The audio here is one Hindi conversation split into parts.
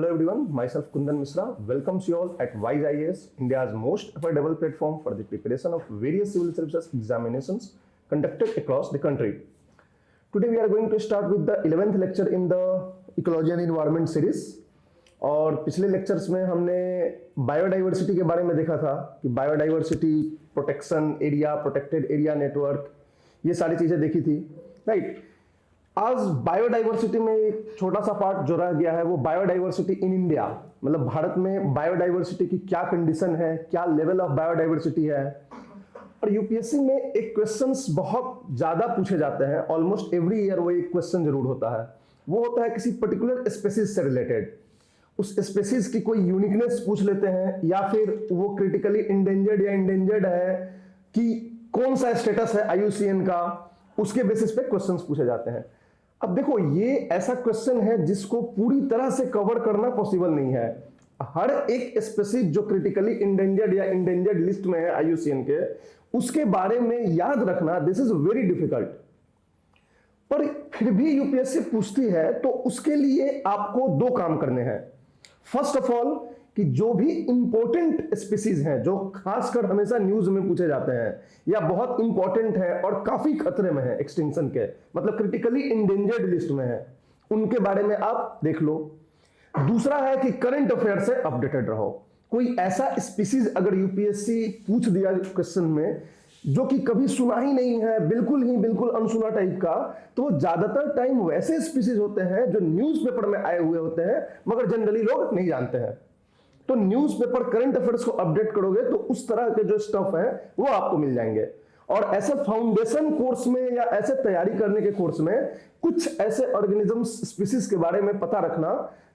Hello everyone, myself Kundan Misra welcomes you all at Wise IAS, India's most affordable platform for the preparation of various civil services examinations conducted across the country. Today we are going to start with the 11th lecture in the Ecology and Environment series. और पिछले लेक्चर्स में हमने बायोडाइवर्सिटी के बारे में देखा था कि biodiversity, protection area, protected area network, ये सारी चीजें देखी थी, राइट। आज बायोडाइवर्सिटी में एक छोटा सा पार्ट जो रह गया है वो बायोडाइवर्सिटी इन इंडिया, मतलब भारत में बायोडाइवर्सिटी की क्या कंडीशन है, क्या लेवल ऑफ बायोडाइवर्सिटी है। और यूपीएससी में एक क्वेश्चंस बहुत ज्यादा पूछे जाते हैं, ऑलमोस्ट एवरी ईयर वो एक क्वेश्चन जरूर होता है, वो होता है किसी पर्टिकुलर स्पेसीज से रिलेटेड। उस स्पेसीज की कोई यूनिकनेस पूछ लेते हैं, या फिर वो क्रिटिकली इंडेंजर्ड या इंडेंजर्ड है कि कौन सा स्टेटस है आईयूसीएन का, उसके बेसिस पे क्वेश्चंस पूछे जाते हैं। अब देखो, ये ऐसा क्वेश्चन है जिसको पूरी तरह से कवर करना पॉसिबल नहीं है। हर एक स्पेसीज जो क्रिटिकली इंडेंजर्ड या इंडेंजर्ड लिस्ट में है आईयूसीएन के, उसके बारे में याद रखना दिस इज वेरी डिफिकल्ट। पर फिर भी यूपीएससी पूछती है तो उसके लिए आपको दो काम करने हैं। फर्स्ट ऑफ ऑल कि जो भी इंपॉर्टेंट स्पीसीज हैं, जो खासकर हमेशा न्यूज में पूछे जाते हैं या बहुत इंपॉर्टेंट है और काफी खतरे में है एक्सटिंक्शन के, मतलब क्रिटिकली इंडेंजर्ड लिस्ट में है, उनके बारे में आप देख लो। दूसरा है कि करंट अफेयर से अपडेटेड रहो। कोई ऐसा स्पीसीज अगर यूपीएससी पूछ दिया क्वेश्चन में जो कि कभी सुना ही नहीं है, बिल्कुल अनसुना टाइप का, तो ज्यादातर टाइम वैसे स्पीसीज होते हैं जो न्यूज़पेपर में आए हुए होते हैं मगर जनरली लोग नहीं जानते हैं। तो न्यूज़पेपर करंट अफेयर्स को अपडेट करोगे तो उस तरह के जो स्टफ है वो आपको मिल जाएंगे। और ऐसे फाउंडेशन कोर्स में या ऐसे तैयारी करने के कोर्स में कुछ ऐसे ऑर्गेनिजम्स, स्पीसीज के बारे में पता रखना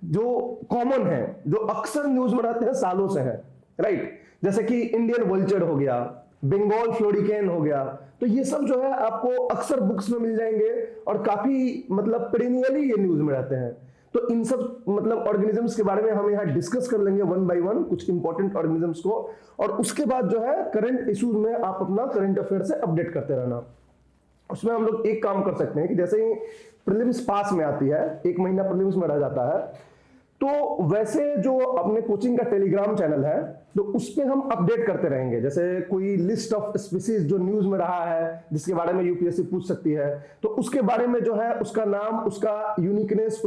जो कॉमन है, जो अक्सर न्यूज में रहते हैं, सालों से है, राइट। जैसे कि इंडियन वल्चर हो गया, बंगाल फ्लोरिकेन हो गया, तो ये सब जो है आपको अक्सर बुक्स में मिल जाएंगे और काफी मतलब पेरिनियली ये न्यूज में रहते हैं। तो इन सब मतलब ऑर्गेनिजम्स के बारे में हम यहाँ डिस्कस कर लेंगे वन बाय वन, कुछ इंपॉर्टेंट ऑर्गेनिजम्स को, और उसके बाद जो है करंट इश्यूज में आप अपना करंट अफेयर से अपडेट करते रहना। उसमें हम लोग एक काम कर सकते हैं कि जैसे ही प्रीलिम्स पास में आती है, एक महीना प्रीलिम्स में रह जाता है, तो वैसे जो अपने कोचिंग का टेलीग्राम चैनल है तो उस पे हम अपडेट करते रहेंगे। जैसे कोई लिस्ट ऑफ स्पीसीज जो न्यूज में रहा है जिसके बारे में यूपीएससी पूछ सकती है, तो उसके बारे में जो है उसका नाम, उसका यूनिकनेस,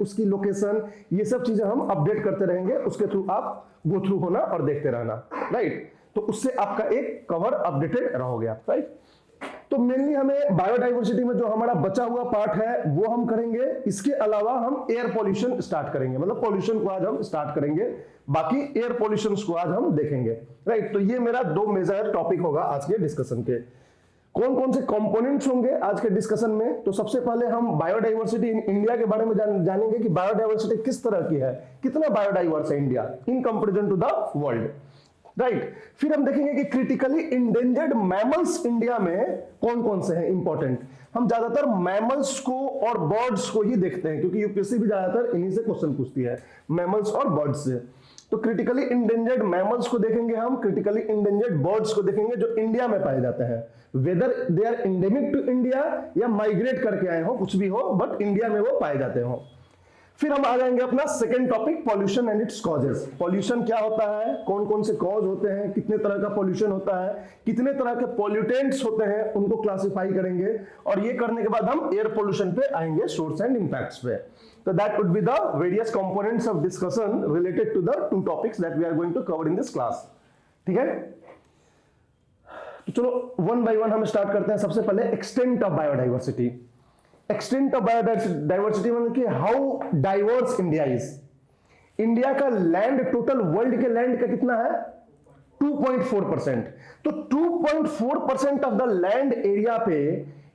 उसकी लोकेशन, ये सब चीजें हम अपडेट करते रहेंगे। उसके थ्रू आप गो थ्रू होना और देखते रहना, राइट। तो उससे आपका एक कवर अपडेटेड रहोगे आप, राइट। तो मेनली हमें बायोडाइवर्सिटी में जो हमारा बचा हुआ पार्ट है वो हम करेंगे। इसके अलावा हम एयर पॉल्यूशन स्टार्ट करेंगे, मतलब पॉल्यूशन को आज हम स्टार्ट करेंगे, बाकी एयर पॉल्यूशन को आज हम देखेंगे, राइट। तो ये मेरा दो मेजर टॉपिक होगा आज के डिस्कशन के। कौन कौन से कंपोनेंट्स होंगे आज के डिस्कशन में, तो सबसे पहले हम बायोडाइवर्सिटी इन इंडिया के बारे में जानेंगे कि बायोडाइवर्सिटी किस तरह की है, कितना बायोडाइवर्स है India in comparison to the world, right. फिर हम देखेंगे कि क्रिटिकली इंडेंजर्ड मैमल्स इंडिया में कौन कौन से हैं इंपॉर्टेंट। हम ज्यादातर मैमल्स को और बर्ड्स को ही देखते हैं क्योंकि यूपीएससी भी ज्यादातर इन्हीं से क्वेश्चन पूछती है, मैमल्स और बर्ड्स से। तो क्रिटिकली इंडेंजर्ड मैमल्स को देखेंगे हम, क्रिटिकली इंडेंजर्ड बर्ड्स को देखेंगे जो इंडिया में पाए जाते हैं, whether they are endemic to India या माइग्रेट करके आए हो, कुछ भी हो, बट इंडिया में वो पाए जाते हो। फिर हम आ जाएंगे अपना second topic, pollution and it's causes. Pollution क्या होता है, कौन कौन से कॉज होते हैं, कितने तरह का पॉल्यूशन होता है, कितने तरह के पॉल्यूटेंट्स होते हैं, उनको क्लासिफाई करेंगे। और ये करने के बाद हम एयर पॉल्यूशन पे आएंगे, सोर्स एंड इंपैक्ट्स पे। तो that would be the various components of discussion related to the two topics that we are going to cover in this class, ठीक है। तो चलो वन बाय वन हम स्टार्ट करते हैं। सबसे पहले extent of biodiversity. Extent of biodiversity मतलब कि how diverse India is. India का लैंड, टोटल वर्ल्ड के लैंड का कितना है, 2.4%। तो 2.4% ऑफ द लैंड एरिया पे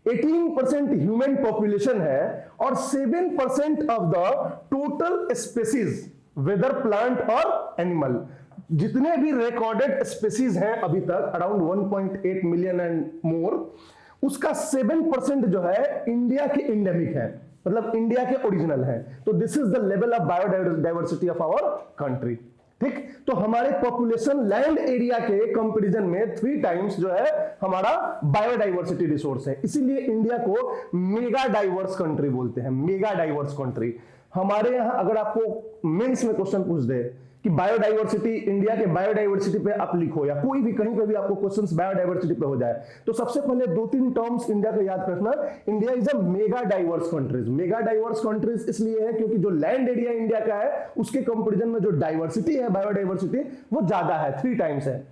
18% ह्यूमन पॉपुलेशन है और 7% of the total species, whether plant और एनिमल, जितने भी रिकॉर्डेड स्पेसीज हैं अभी तक अराउंड 1.8 मिलियन एंड मोर, उसका 7% जो है इंडिया के इंडेमिक है, मतलब इंडिया के ओरिजिनल है। तो this is the level of biodiversity of our country, ठीक। तो हमारे पॉपुलेशन लैंड एरिया के कंपैरिजन में 3 टाइम्स जो है हमारा बायोडाइवर्सिटी रिसोर्स है, इसीलिए इंडिया को मेगा डाइवर्स कंट्री बोलते हैं, मेगा डाइवर्स कंट्री। हमारे यहाँ अगर आपको मेंस में क्वेश्चन पूछ दे कि बायोडाइवर्सिटी, इंडिया के बायोडाइवर्सिटी पे आप लिखो, या कोई भी कहीं पे भी आपको क्वेश्चंस बायोडाइवर्सिटी पे हो जाए, तो सबसे पहले 2-3 टर्म्स इंडिया का याद रखना। India is a mega diverse countries. Mega diverse countries इसलिए है क्योंकि जो लैंड एरिया इंडिया का है उसके कंपैरिजन में जो डाइवर्सिटी है, बायोडाइवर्सिटी, वो ज्यादा है, 3 टाइम्स है।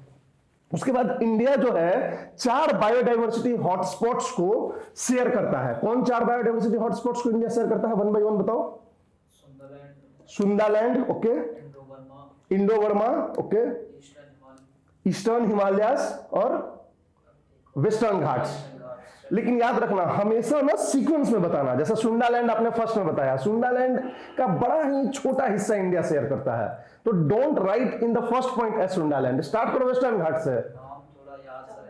उसके बाद इंडिया जो है 4 बायोडाइवर्सिटी हॉटस्पॉट्स को शेयर करता है। कौन 4 बायोडाइवर्सिटी हॉटस्पॉट्स को इंडिया शेयर करता है? 1 बाय 1 बताओ। Sunderland, okay, Indo Burma, okay, eastern Himalayas और वेस्टर्न घाट्स। लेकिन याद रखना हमेशा ना सीक्वेंस में बताना। जैसा सुंडालैंड आपने फर्स्ट में बताया, सुंडालैंड का बड़ा ही छोटा हिस्सा इंडिया शेयर करता है, तो don't write in the first point as Sundaland, start करो वेस्टर्न घाट से।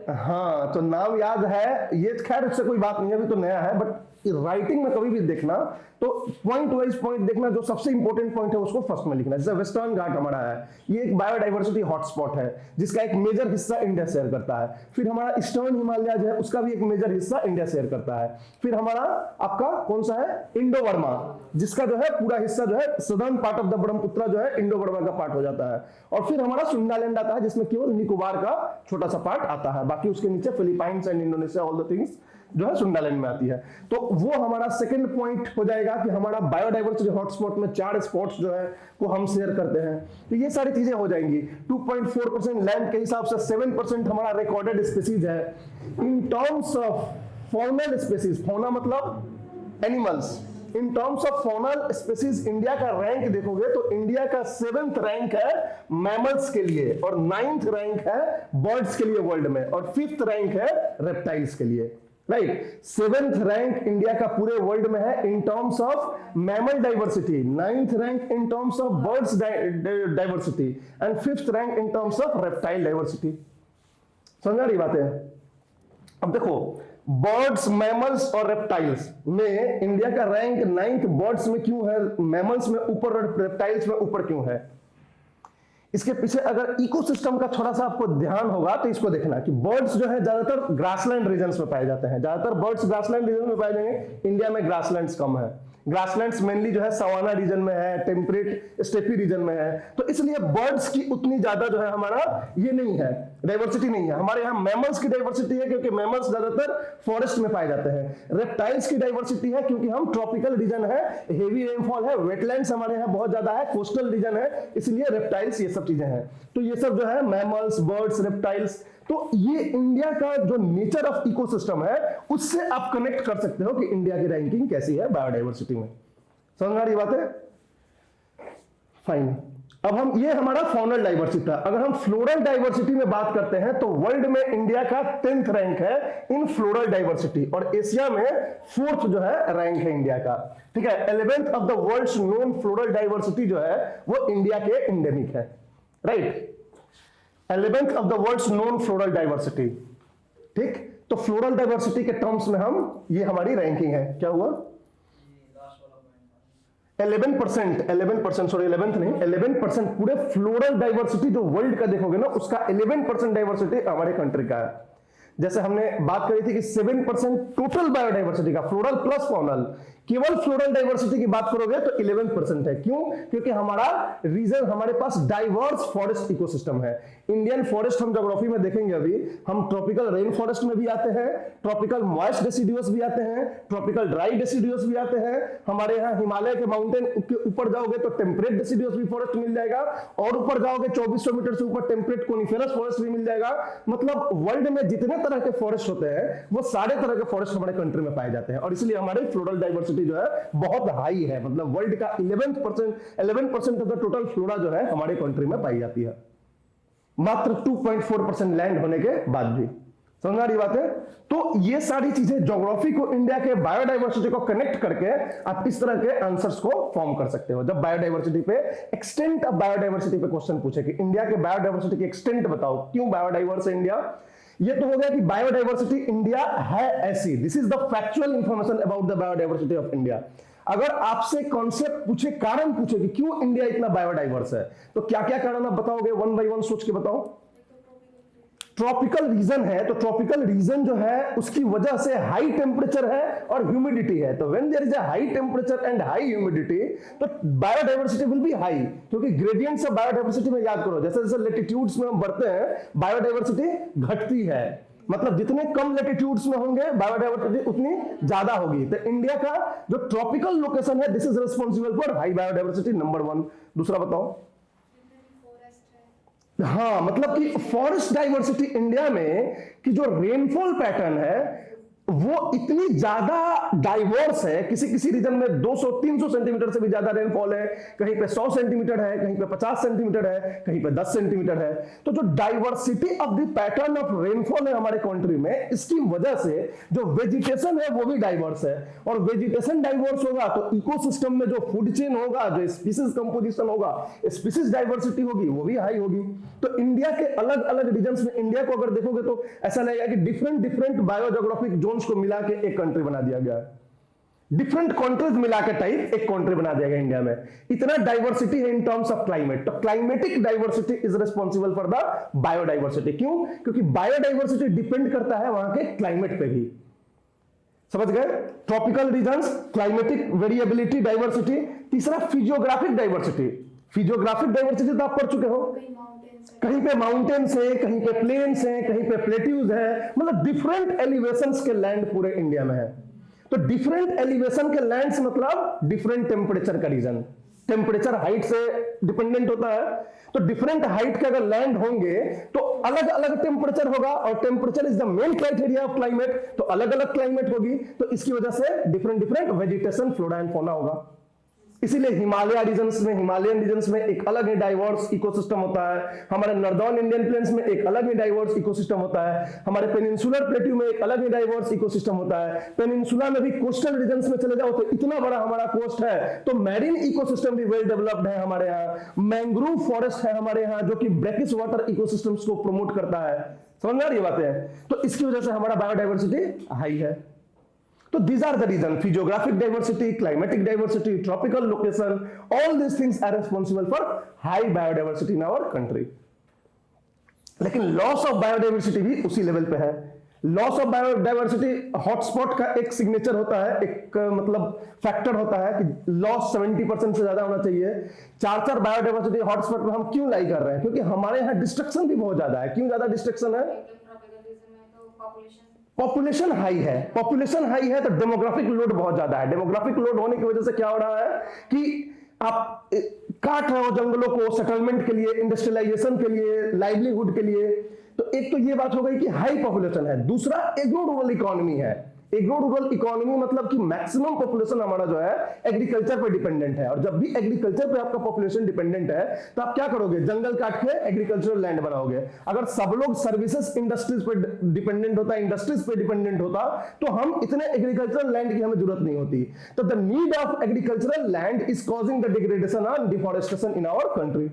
हाँ, तो नाम याद है, ये खैर उससे कोई बात नहीं है, अभी तो नया है, बट राइटिंग में कभी भी देखना तो पॉइंट वाइज पॉइंट देखना, जो सबसे इंपॉर्टेंट पॉइंट है उसको फर्स्ट में लिखना। जैसे वेस्टर्न घाट हमारा है, ये एक बायोडाइवर्सिटी हॉटस्पॉट है जिसका एक मेजर हिस्सा इंडिया शेयर करता है। फिर हमारा ईस्टर्न हिमालय जो है उसका भी एक मेजर हिस्सा इंडिया शेयर करता है। फिर हमारा आपका कौन सा है? इंडो बर्मा, जिसका जो है पूरा हिस्सा जो है southern part of the Brahmaputra जो है इंडो बर्मा का पार्ट हो जाता है। और फिर हमारा सुंडालैंड आता है जिसमें केवल निकोबार का छोटा सा पार्ट आता है, बाकी उसके नीचे Philippines and Indonesia, all the things जो है सुंडालैंड में आती है। तो वो हमारा सेकंड पॉइंट हो जाएगा कि हमारा बायोडाइवर्सिटी हॉटस्पॉट में 4 स्पॉट्स जो है वो हम शेयर करते हैं। तो ये सारी चीजें हो जाएंगी। 2.4% लैंड के हिसाब से 7% हमारा रिकॉर्डेड स्पीसीज है। In terms of faunal species, fauna मतलब animals, in terms of faunal species India का रैंक देखोगे तो इंडिया का 7th रैंक है मैमल्स के लिए, और 9th रैंक है बर्ड्स के लिए वर्ल्ड में, और 5th रैंक है रेप्टाइल्स के लिए। राइट, 7th रैंक इंडिया का पूरे वर्ल्ड में है in terms of mammal diversity, 9th rank in terms of birds diversity, and 5th rank in terms of reptile diversity. समझ रही बात है? अब देखो, बर्ड्स, मैमल्स और रेप्टाइल्स में इंडिया का रैंक 9th बर्ड्स में क्यों है, मैमल्स में ऊपर और रेप्टाइल्स में ऊपर क्यों है? इसके पीछे अगर इकोसिस्टम का थोड़ा सा आपको ध्यान होगा तो इसको देखना कि बर्ड्स जो है ज्यादातर ग्रासलैंड रीजन्स में पाए जाते हैं। ज्यादातर बर्ड्स ग्रासलैंड रीजन में पाए जाएंगे। इंडिया में ग्रासलैंड्स कम है। ग्रासलैंड्स मेनली जो है सवाना रीजन में है, टेम्परेट स्टेपी रीजन में है, तो इसलिए बर्ड्स की उतनी ज्यादा जो है हमारा ये नहीं है, डाइवर्सिटी नहीं है। हमारे यहाँ मैमल्स की डाइवर्सिटी है क्योंकि मैमल्स ज्यादातर फॉरेस्ट में पाए जाते हैं। रेप्टाइल्स की डाइवर्सिटी है क्योंकि हम ट्रॉपिकल रीजन है, हेवी रेनफॉल है, वेटलैंड्स हमारे यहाँ बहुत ज्यादा है, कोस्टल रीजन है, इसलिए रेप्टाइल्स ये सब चीजें हैं। तो ये सब जो है मैमल्स, बर्ड्स, रेप्टाइल्स, तो ये इंडिया का जो नेचर ऑफ इकोसिस्टम है उससे आप कनेक्ट कर सकते हो कि इंडिया की रैंकिंग कैसी है बायोडाइवर्सिटी में। समझ आ रही बात है? फाइन। अब हम, ये हमारा फॉनल डाइवर्सिटी था। अगर हम फ्लोरल डाइवर्सिटी में बात करते हैं तो वर्ल्ड में इंडिया का 10th रैंक है इन फ्लोरल डाइवर्सिटी, और एशिया में 4th जो है रैंक है इंडिया का। ठीक है, 11th of the world's known floral diversity जो है वो इंडिया के एंडेमिक है। Right, 11th of the world's known floral diversity. ठीक, तो फ्लोरल डाइवर्सिटी के टर्म्स में हम, ये हमारी रैंकिंग है। क्या हुआ? 11%, सॉरी 11th नहीं, 11% पूरे फ्लोरल डाइवर्सिटी जो वर्ल्ड का देखोगे ना उसका 11% डाइवर्सिटी हमारे कंट्री का है। जैसे हमने बात करी थी कि 7% टोटल बायोडाइवर्सिटी का, फ्लोरल प्लस फॉनल, केवल फ्लोरल डाइवर्सिटी की बात करोगे तो 11% है। क्यों? क्योंकि हमारा रीजन, हमारे पास डाइवर्स फॉरेस्ट इकोसिस्टम है। इंडियन फॉरेस्ट हम ज्योग्राफी में देखेंगे अभी, हम ट्रॉपिकल रेन फॉरेस्ट में भी आते हैं, ट्रॉपिकल मॉइस्ट डेसिडुअस भी आते हैं, ट्रॉपिकल ड्राई डेसिडुअस भी आते हैं। हमारे यहाँ हिमालय के माउंटेन के ऊपर जाओगे तो टेम्परेट डेसिडुअस भी फॉरेस्ट मिल जाएगा, और ऊपर जाओगे 2400 मीटर से ऊपर टेम्परेट कोनिफेरस फॉरेस्ट भी मिल जाएगा। मतलब वर्ल्ड में जितने तरह के फॉरेस्ट होते हैं वो सारे तरह के फॉरेस्ट हमारे कंट्री में पाए जाते हैं, और इसलिए हमारे फ्लोरल डाइवर्सिटी जो है बहुत हाई है। मतलब वर्ल्ड का 11% ऑफ द टोटल फ्लोरा जो है हमारे कंट्री में पाई जाती है, मात्र 2.4% लैंड होने के बाद भी। समझ आ रही बात है? तो ये सारी चीजें ज्योग्राफी को इंडिया के बायोडाइवर्सिटी को कनेक्ट करके आप इस तरह के आंसर्स को फॉर्म कर सकते हो। जब बायोडाइवर्सिटी पे, एक्सटेंट ऑफ बायोडाइवर्सिटी पे क्वेश्चन पूछे कि इंडिया के बायोडाइवर्सिटी की एक्सटेंट बताओ, क्यों बायोडाइवर्स है इंडिया। ये तो हो गया कि बायोडाइवर्सिटी इंडिया है ऐसी, this is the factual information about the biodiversity of India. अगर आपसे कॉन्सेप्ट पूछे, कारण पूछे कि क्यों इंडिया इतना बायोडाइवर्स है, तो क्या क्या कारण आप बताओगे? 1 by 1 सोच के बताओ। ट्रॉपिकल रीजन है, तो ट्रॉपिकल रीजन जो है उसकी वजह से हाई टेम्परेचर है और ह्यूमिडिटी है। तो when there is a high temperature and high humidity, तो बायोडाइवर्सिटी विल बी हाई, क्योंकि ग्रेडियंट्स ऑफ बायोडाइवर्सिटी में याद करो, जैसे जैसे लेटिट्यूड्स में हम बढ़ते हैं बायोडाइवर्सिटी घटती है, मतलब जितने कम लेटिट्यूड्स में होंगे बायोडाइवर्सिटी उतनी ज्यादा होगी। तो इंडिया का जो ट्रॉपिकल लोकेशन है, this is responsible for high biodiversity, number 1। दूसरा बताओ। हाँ, मतलब कि फॉरेस्ट डाइवर्सिटी इंडिया में कि जो रेनफॉल पैटर्न है वो इतनी ज्यादा डाइवर्स है, किसी किसी रीजन में 200-300 सेंटीमीटर से भी ज्यादा रेनफॉल है, कहीं पे 100 सेंटीमीटर है, कहीं पे 50 सेंटीमीटर है, कहीं पे 10 सेंटीमीटर है। तो जो diversity of the pattern of rainfall है हमारे कंट्री में, इसकी वजह से जो वेजिटेशन है वो भी डाइवर्स है, और वेजिटेशन डाइवर्स होगा तो इकोसिस्टम में जो फूड चेन होगा, जो स्पीसीज कंपोजिशन होगा, स्पीसीज डाइवर्सिटी होगी, वो भी हाई होगी। तो इंडिया के अलग अलग रीजन्स में, इंडिया को अगर देखोगे तो ऐसा लगेगा कि डिफरेंट डिफरेंट बायोजियोग्राफिक जोन्स को मिला के एक कंट्री बना दिया गया है। डिफरेंट कंट्रीज मिला के टाइप एक कंट्री बना दिया गया इंडिया में। इतना डाइवर्सिटी है इन टर्म्स ऑफ क्लाइमेट। तो climatic diversity is responsible for the biodiversity. क्यों? क्योंकि बायोडाइवर्सिटी डिपेंड करता है वहां के क्लाइमेट पे भी। समझ गए? Tropical regions, climatic variability, diversity. तीसरा फिजियोग्राफिक डाइवर्सिटी। फिजियोग्राफिक डाइवर्सिटी तो आप पढ़ चुके हो, कहीं पे माउंटेन्स है, कहीं पे प्लेन्स है, कहीं पे प्लेट्यूज है, मतलब डिफरेंट एलिवेशंस के लैंड पूरे इंडिया में है। तो डिफरेंट एलिवेशन के लैंड्स मतलब डिफरेंट टेम्परेचर का रीजन। टेम्परेचर हाइट से डिपेंडेंट होता है, तो डिफरेंट हाइट के अगर लैंड होंगे तो अलग अलग टेम्परेचर होगा, और temperature is the main criteria of climate, तो अलग अलग क्लाइमेट होगी, तो इसकी वजह से different different vegetation, flora and fauna होगा। इसीलिए हिमालय रीजन्स में, हिमालयन रीजन्स में एक अलग ही डाइवर्स इकोसिस्टम होता है, हमारे नॉर्दर्न इंडियन प्लेन्स में एक अलग ही डाइवर्स इकोसिस्टम होता है, हमारे पेनिनसुलर प्लेट्यू में एक अलग ही डाइवर्स इकोसिस्टम होता है। पेनिनसुला में भी कोस्टल रीजन्स में चले जाओ तो इतना बड़ा हमारा कोस्ट है, तो मैरीन इकोसिस्टम भी वेल डेवलप्ड है हमारे यहाँ। मैंग्रोव फॉरेस्ट है हमारे यहाँ जो कि ब्रैकिश वाटर इकोसिस्टम्स को प्रमोट करता है। समझ में आ रही बातें? तो इसकी वजह से हमारा बायोडाइवर्सिटी हाई है। So these are the reasons: physiographic diversity, climatic diversity, tropical location, all these things are responsible for high biodiversity in our country. लेकिन लॉस ऑफ बायोडाइवर्सिटी भी उसी लेवल पे है। लॉस ऑफ बायोडाइवर्सिटी हॉटस्पॉट का एक सिग्नेचर होता है, एक मतलब फैक्टर होता है कि लॉस 70% से ज्यादा होना चाहिए। 4 बायोडाइवर्सिटी हॉटस्पॉट में हम क्यों लाई कर रहे हैं? क्योंकि हमारे यहाँ डिस्ट्रक्शन भी बहुत ज्यादा है। क्यों ज्यादा डिस्ट्रक्शन है? पॉपुलेशन हाई है। पॉपुलेशन हाई है तो डेमोग्राफिक लोड बहुत ज्यादा है। डेमोग्राफिक लोड होने की वजह से क्या हो रहा है कि आप काट रहे हो जंगलों को सेटलमेंट के लिए, इंडस्ट्रियलाइजेशन के लिए, लाइवलीहुड के लिए। तो एक तो ये बात हो गई कि हाई पॉपुलेशन है। दूसरा एग्रो रूरल इकोनॉमी है। एग्रो रूरल इकोनॉमी मतलब कि मैक्सिमम पॉपुलेशन हमारा जो है एग्रीकल्चर पे डिपेंडेंट है, और जब भी एग्रीकल्चर पे आपका पॉपुलेशन डिपेंडेंट है तो आप क्या करोगे? जंगल काट के एग्रीकल्चरल लैंड बनाओगे। अगर सब लोग सर्विसेज इंडस्ट्रीज पे डिपेंडेंट होता, इंडस्ट्रीज पे डिपेंडेंट होता, तो हम इतने एग्रीकल्चरल लैंड की हमें जरूरत नहीं होती। तो the need of agricultural land is causing the degradation and deforestation in our country.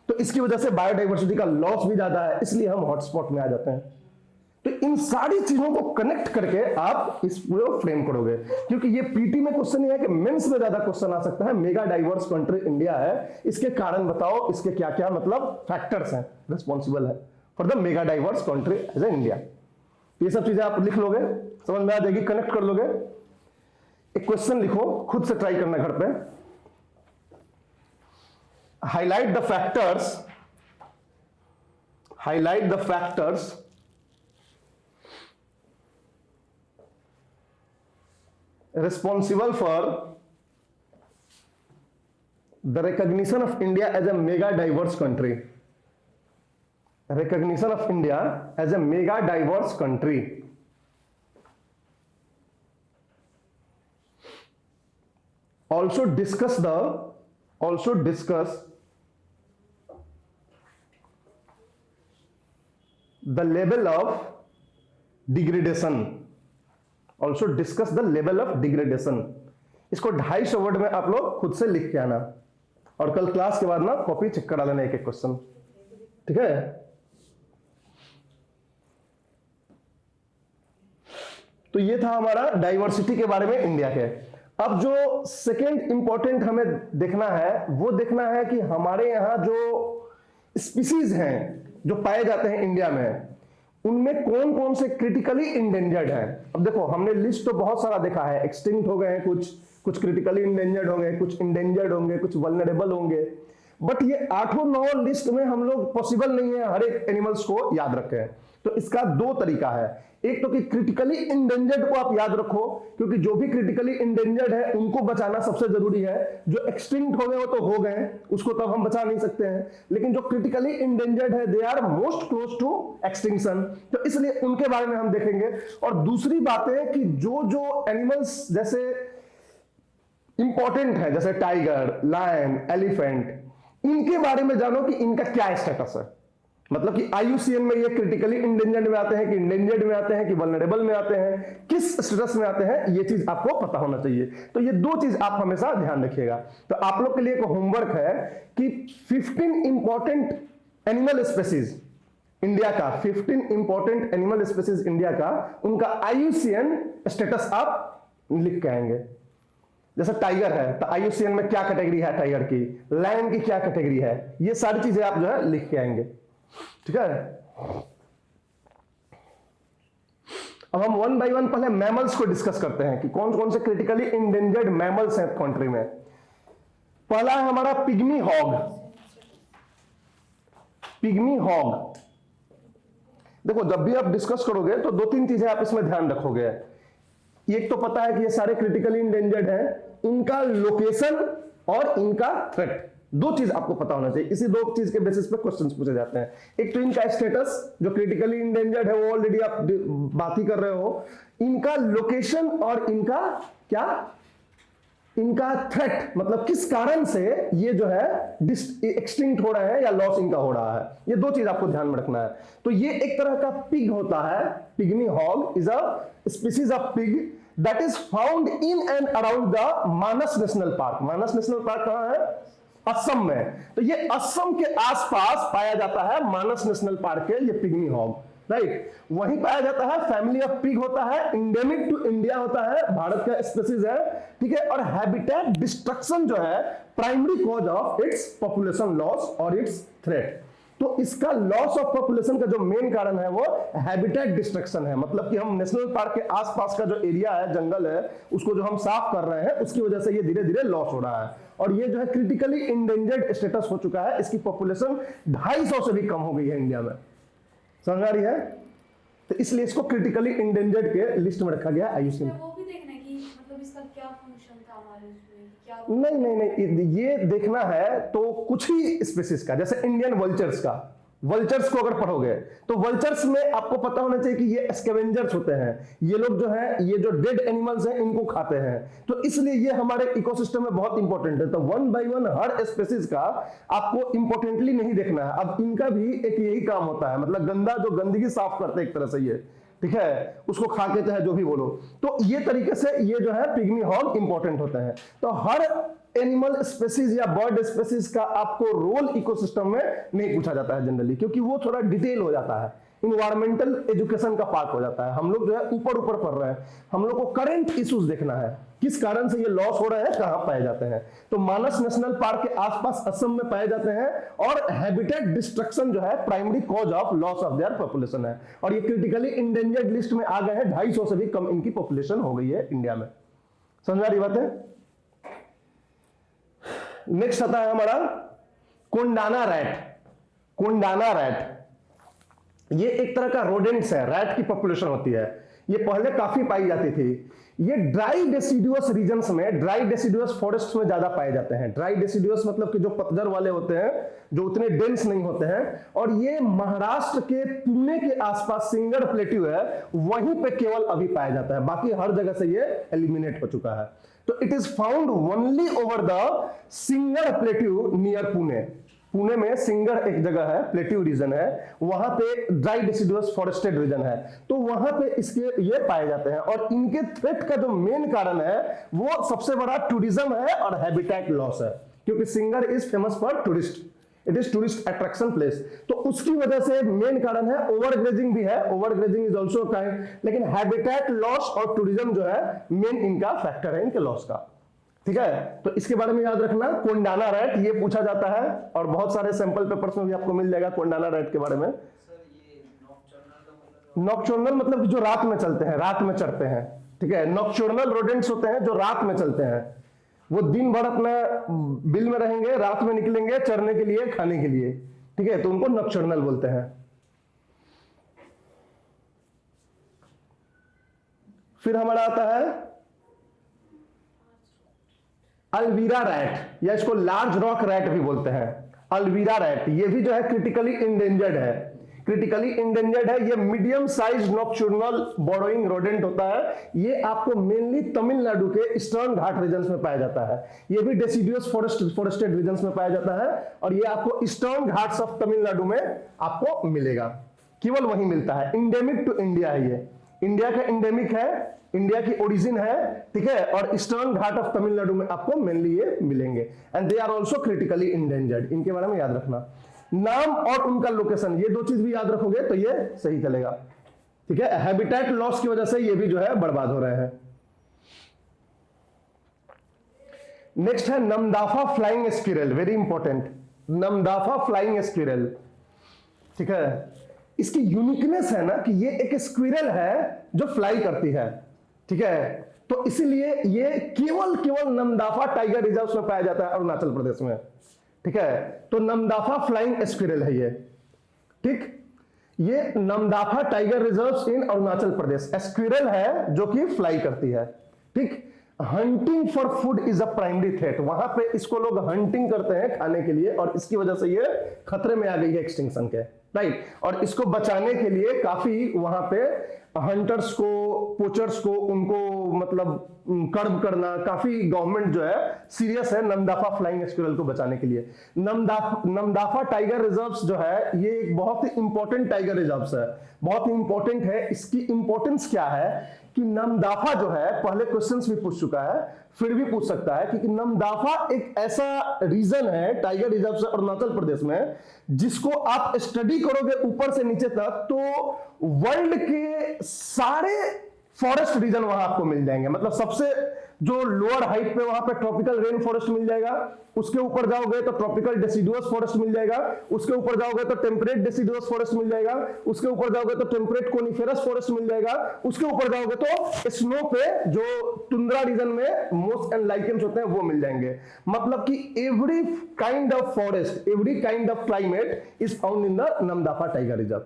तो इसकी वजह से बायोडाइवर्सिटी का लॉस भी ज्यादा है, इसलिए हम हॉटस्पॉट में आ जाते हैं। तो इन सारी चीजों को कनेक्ट करके आप इस पूरे फ्रेम करोगे, क्योंकि ये पीटी में क्वेश्चन है कि मेंस में ज्यादा क्वेश्चन आ सकता है। मेगा डाइवर्स कंट्री इंडिया है, इसके कारण बताओ, इसके क्या क्या मतलब फैक्टर्स हैं रिस्पॉन्सिबल है for the mega diverse country as a India. ये सब चीजें आप लिख लोगे, समझ में आ जाएगी, कनेक्ट कर लोगे। एक क्वेश्चन लिखो, खुद से ट्राई करना घर पे। Highlight the factors responsible for the recognition of India as a mega diverse country. Recognition of India as a mega diverse country. Also discuss the level of degradation. Also discuss the level of degradation. इसको 250 वर्ड में आप लोग खुद से लिख के आना, और कल क्लास के बाद ना कॉपी चेक करा लेना एक एक क्वेश्चन, ठीक है? तो ये था हमारा डाइवर्सिटी के बारे में इंडिया के। अब जो सेकेंड इंपॉर्टेंट हमें देखना है, वो देखना है कि हमारे यहां जो स्पीसीज हैं जो पाए जाते हैं इंडिया में, उनमें कौन कौन से क्रिटिकली इंडेंजर्ड हैं। अब देखो हमने लिस्ट तो बहुत सारा देखा है, एक्सटिंक्ट हो गए हैं कुछ क्रिटिकली इंडेंजर्ड होंगे, कुछ इंडेंजर्ड होंगे, कुछ वल्नरेबल होंगे, बट ये 8-9 लिस्ट में हम लोग पॉसिबल नहीं है हर एक एनिमल्स को याद रखें। तो इसका दो तरीका है, एक तो कि क्रिटिकली इंडेंजर्ड को आप याद रखो, क्योंकि जो भी क्रिटिकली इंडेंजर्ड है उनको बचाना सबसे जरूरी है। जो एक्सटिंक्ट हो गए वो तो हो गए, उसको तो हम बचा नहीं सकते हैं, लेकिन जो क्रिटिकली इंडेंजर्ड है they are most close to extinction, तो इसलिए उनके बारे में हम देखेंगे। और दूसरी बात है कि जो जो एनिमल्स जैसे इंपॉर्टेंट है, जैसे टाइगर, लायन, एलिफेंट, इनके बारे में जानो कि इनका क्या स्टेटस है। मतलब कि IUCN में ये क्रिटिकली इंडेंजर्ड में आते हैं कि इंडेंजर्ड में आते हैं कि वल्नरेबल में आते हैं, किस स्टेटस में आते हैं, ये चीज आपको पता होना चाहिए। तो ये दो चीज आप हमेशा ध्यान रखिएगा। तो आप लोग के लिए एक होमवर्क है कि 15 इंपॉर्टेंट एनिमल स्पेसीज इंडिया का, 15 इंपॉर्टेंट एनिमल स्पेसीज इंडिया का, उनका IUCN स्टेटस आप लिख के आएंगे। जैसे टाइगर है तो IUCN में क्या कैटेगरी है टाइगर की, लायन की क्या कैटेगरी है, ये सारी चीजें आप जो है लिख के आएंगे, ठीक है। अब हम वन बाय वन पहले मैमल्स को डिस्कस करते हैं कि कौन कौन से क्रिटिकली इंडेंजर्ड मैमल्स हैं कंट्री में। पहला है हमारा पिग्मी हॉग। पिग्मी हॉग, देखो जब भी आप डिस्कस करोगे तो 2-3 चीजें आप इसमें ध्यान रखोगे। एक तो पता है कि ये सारे क्रिटिकली इंडेंजर्ड हैं, इनका लोकेशन और इनका थ्रेट, दो चीज आपको पता होना चाहिए। इसी दो चीज के बेसिस पे क्वेश्चंस पूछे जाते हैं। एक तो इनका स्टेटस, जो क्रिटिकली इंडेंजर्ड है वो ऑलरेडी आप बात ही कर रहे हो, इनका लोकेशन और इनका क्या, इनका थ्रेट, मतलब किस कारण से ये जो है एक्सटिंक्ट हो रहे हैं या लॉस इनका हो रहा है, ये दो चीज आपको ध्यान में रखना है। तो ये एक तरह का पिग होता है। Pygmy hog is a species of pig that is found in and around the Manas national park. Manas national park कहां है, असम में। तो ये असम के आसपास पाया जाता है, मानस नेशनल पार्क है ये पिग्मी हॉग, राइट, वहीं पाया जाता है। फैमिली ऑफ पिग होता है, इंडेमिक टू इंडिया होता है, भारत का स्पीसीज है, ठीक है। और हैबिटेट डिस्ट्रक्शन जो है primary cause of its population loss और इट्स थ्रेट। तो इसका लॉस ऑफ पॉपुलेशन का जो मेन कारण है वो हैबिटेट डिस्ट्रक्शन है। मतलब कि हम नेशनल पार्क के आसपास का जो एरिया है, जंगल है, उसको जो हम साफ कर रहे हैं उसकी वजह से ये धीरे धीरे लॉस हो रहा है। और ये जो है क्रिटिकली इंडेंजर्ड स्टेटस हो चुका है, इसकी पॉपुलेशन 250 से भी कम हो गई है इंडिया में, समझ आ रही है। तो इसलिए इसको क्रिटिकली इंडेंजर्ड के लिस्ट में रखा गया है IUCN। वो भी देखना है कि मतलब इसका क्या फंक्शन था हमारे उसमें, क्या नहीं, ये देखना है तो कुछ ही स्पीसीज का, जैसे इंडियन वल्चर्स का, वल्चर्स को अगर पढ़ोगे तो वल्चर्स में आपको पता होना चाहिए कि ये स्कैवेंजर्स होते हैं। ये लोग जो है, ये जो डेड एनिमल्स हैं इनको खाते हैं, तो इसलिए ये हमारे इकोसिस्टम में बहुत इंपॉर्टेंट है। तो one by one her species का आपको इंपॉर्टेंटली नहीं देखना है। अब इनका भी एक यही काम होता है, मतलब गंदा जो गंदगी साफ करते हैं एक तरह से ये, ठीक है, उसको खा के चाहे जो भी बोलो, तो ये तरीके से ये जो है पिग्मी हॉग इंपॉर्टेंट होते हैं। तो हर एनिमल स्पेसीज या बर्ड स्पेसीज का आपको रोल इकोसिस्टम में नहीं पूछा जाता है जनरली, क्योंकि वो थोड़ा डिटेल हो जाता है, इन्वायरमेंटल एजुकेशन का पार्ट हो जाता है। हम लोग जो है ऊपर ऊपर पढ़ रहे हैं, हम लोग को करंट इश्यूज देखना है, किस कारण से ये लॉस हो रहे हैं, कहां पाए जाते हैं। तो मानस नेशनल पार्क के आसपास असम में पाए जाते हैं, और हैबिटेट डिस्ट्रक्शन जो है primary cause of loss of their population है। और ये क्रिटिकली इंडेंजर्ड लिस्ट में आ गए हैं, 250 से भी कम इनकी पॉपुलेशन हो गई है इंडिया में। समझ आ रही बात है। नेक्स्ट आता है हमारा कोंडाना रैट। कोंडाना रैट ये एक तरह का रोडेंट्स है, रैट की पॉपुलेशन होती है। ये पहले काफी पाई जाती थी। ये ड्राई डेसिडुअस रीजन्स में, ड्राई डेसिडुअस फॉरेस्ट में ज्यादा पाए जाते हैं। ड्राई डेसिडुअस मतलब कि जो पतझड़ वाले होते हैं, जो उतने डेंस नहीं होते हैं। और ये महाराष्ट्र के पुणे के आसपास सिंगर प्लेट्यू है, वहीं पे केवल अभी पाया जाता है, बाकी हर जगह से ये एलिमिनेट हो चुका है। तो it is found only over the singer plateau near Pune. Pune में सिंगर एक जगह है, प्लेट्यू रीजन है, वहां पे ड्राई डेसिडुअस फॉरेस्टेड रीजन है, तो वहां पे इसके ये पाए जाते हैं। और इनके थ्रेट का जो मेन कारण है वो सबसे बड़ा टूरिज्म है और हैबिटेट लॉस है, क्योंकि singer is famous for tourist, it is tourist attraction place. तो उसकी वजह से मेन कारण है, ओवरग्रेजिंग भी है, ओवरग्रेजिंग इज ऑल्सो काइंड, लेकिन हैबिटेट लॉस और टूरिज्म जो है मेन इनका फैक्टर है इनके लॉस का, ठीक है। तो इसके बारे में याद रखना, कोंडाना रैट ये पूछा जाता है, और बहुत सारे सैंपल पेपर्स में भी आपको मिल जाएगा कोंडाना रैट के बारे में। सर ये नॉकटर्नल का मतलब नॉक्टर्नल मतलब कि जो रात में चलते हैं, रात में चढ़ते हैं, ठीक है। नॉक्टर्नल रोडेंट्स होते हैं जो रात में चलते हैं, वो दिन भर अपना बिल में रहेंगे, रात में निकलेंगे चरने के लिए, खाने के लिए, ठीक है, तो उनको नॉक्टर्नल बोलते हैं। फिर हमारा आता है अल्वीरा रैट, या इसको लार्ज रॉक रैट भी बोलते हैं। अल्वीरा रैट ये भी जो है क्रिटिकली इंडेंजर्ड है, क्रिटिकली इंडेंजर्ड है। ये मीडियम साइज नॉक्टर्नल बर्रोइंग रोडेंट होता है। ये आपको मेनली तमिलनाडु के ईस्टर्न घाट रीजन्स में पाया जाता है। ये भी डेसिडुअस फॉरेस्टेड रीजन्स में पाया जाता है, और ये आपको ईस्टर्न घाट्स ऑफ तमिलनाडु में आपको मिलेगा, केवल वहीं मिलता है। इंडेमिक टू इंडिया है, ये इंडिया का इंडेमिक है, इंडिया की ओरिजिन है, ठीक है, और ईस्टर्न घाट ऑफ तमिलनाडु में आपको मेनली ये मिलेंगे। And they are also critically endangered. इनके बारे में याद रखना, नाम और उनका लोकेशन, ये दो चीज भी याद रखोगे तो ये सही चलेगा, ठीक है। हैबिटेट लॉस की वजह से ये भी जो है बर्बाद हो रहे हैं। नेक्स्ट है Namdapha flying squirrel, very important, Namdapha flying squirrel, ठीक है। इसकी यूनिकनेस है ना कि ये एक स्क्विरल है जो फ्लाई करती है, ठीक है, तो इसीलिए ये केवल नमदाफा टाइगर रिजर्व में पाया जाता है अरुणाचल प्रदेश में, ठीक है। तो नमदाफा फ्लाइंग स्क्विरल है ये, ठीक। ये Namdapha tiger reserve in Arunachal Pradesh, squirrel है जो कि फ्लाई करती है, ठीक। Hunting for food is a primary threat, वहां पे इसको लोग हंटिंग करते हैं खाने के लिए, और इसकी वजह से ये खतरे में आ गई है एक्सटिंक्शन के, राइट। और इसको बचाने के लिए काफी वहां पे हंटर्स को, पोचर्स को, उनको मतलब कर्ब करना, काफी गवर्नमेंट जो है सीरियस है नमदाफा फ्लाइंग स्क्विरल को बचाने के लिए। नमदाफा टाइगर रिजर्व्स जो है ये एक बहुत ही इंपॉर्टेंट टाइगर रिजर्व्स है, बहुत ही इंपॉर्टेंट है। इसकी इंपॉर्टेंस क्या है कि नमदाफा जो है, पहले क्वेश्चंस भी पूछ चुका है, फिर भी पूछ सकता है कि नमदाफा एक ऐसा रीजन है टाइगर रिजर्व से अरुणाचल प्रदेश में जिसको आप स्टडी करोगे ऊपर से नीचे तक तो वर्ल्ड के सारे फॉरेस्ट रीजन वहां आपको मिल जाएंगे। मतलब सबसे जो लोअर हाइट पे वहां पे ट्रॉपिकल रेन फॉरेस्ट मिल जाएगा, उसके ऊपर जाओगे तो ट्रॉपिकल डेसिडुअस फॉरेस्ट मिल जाएगा, उसके ऊपर जाओगे तो टेम्परेट डेसिडुअस फॉरेस्ट मिल जाएगा, उसके ऊपर जाओगे तो टेम्परेट कोनिफेरस फॉरेस्ट मिल जाएगा, उसके ऊपर जाओगे तो स्नो पे जो टुंड्रा रीजन में मोस एंड लाइकेन्स होते हैं वो मिल जाएंगे। मतलब कि every kind of forest, every kind of climate is found in the Namdapha tiger reserve.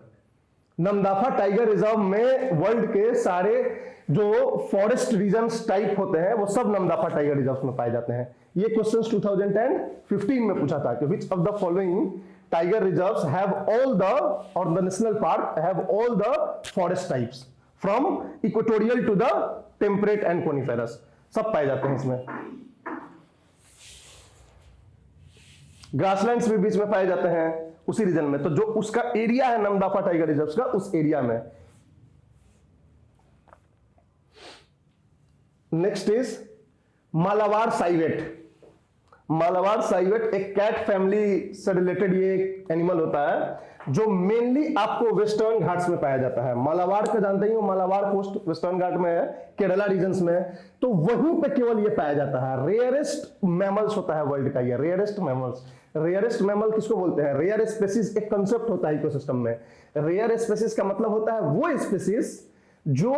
Namdapha tiger reserve में वर्ल्ड के सारे जो फॉरेस्ट रीजन्स टाइप होते हैं वो सब नमदाफा टाइगर रिजर्व में पाए जाते हैं। ये क्वेश्चंस 2015 में पूछा था कि which of the following tiger reserves have all the, और the national park have all the forest types from equatorial to the temperate and coniferous, सब पाए जाते हैं इसमें। ग्रासलैंड्स भी बीच में पाए जाते हैं उसी रीजन में, तो जो उसका एरिया है नमदाफा टाइगर रिजर्व का, उस एरिया में। Next is Malabar civet. Malabar civet एक कैट फैमिली से रिलेटेड ये एनिमल होता है जो मेनली आपको वेस्टर्न घाट्स में पाया जाता है। मालाबार का जानते ही हो, मालाबार कोस्ट वेस्टर्न घाट में है, केरला रीजन्स में, तो वहीं पे केवल ये पाया जाता है। रेयरेस्ट मैमल्स होता है वर्ल्ड का ये, रेयरेस्ट मैमल्स। रेयरेस्ट मैमल किसको बोलते हैं? रेयर स्पेसीज एक कंसेप्ट होता है इकोसिस्टम में। रेयर स्पेसीज का मतलब होता है वो स्पेसीज जो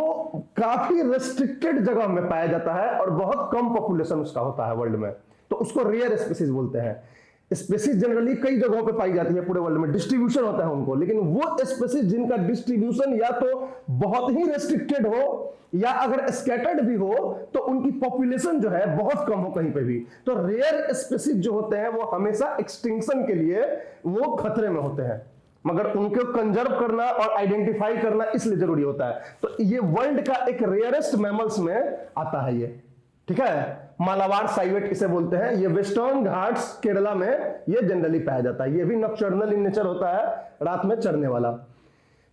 काफी रेस्ट्रिक्टेड जगह में पाया जाता है और बहुत कम पॉपुलेशन उसका होता है वर्ल्ड में, तो उसको रेयर स्पेसीज बोलते हैं। स्पेसीज जनरली कई जगहों पे पाई जाती है पूरे वर्ल्ड में, डिस्ट्रीब्यूशन होता है उनको, लेकिन वो स्पेसीज जिनका डिस्ट्रीब्यूशन या तो बहुत ही रेस्ट्रिक्टेड हो या अगर स्कैटर्ड भी हो तो उनकी पॉपुलेशन जो है बहुत कम हो कहीं पे भी, तो रेयर स्पेसीज जो होते हैं वो हमेशा एक्सटिंक्शन के लिए वो खतरे में होते हैं, मगर उनको कंजर्व करना और आइडेंटिफाई करना इसलिए जरूरी होता है। तो ये वर्ल्ड का एक रेयरेस्ट मैमल्स में आता है ये, ठीक है। मालाबार साइवेट इसे बोलते हैं। ये वेस्टर्न घाट्स केरला में ये जनरली पाया जाता है। ये भी नॉक्टर्नल इन नेचर होता है, रात में चरने वाला।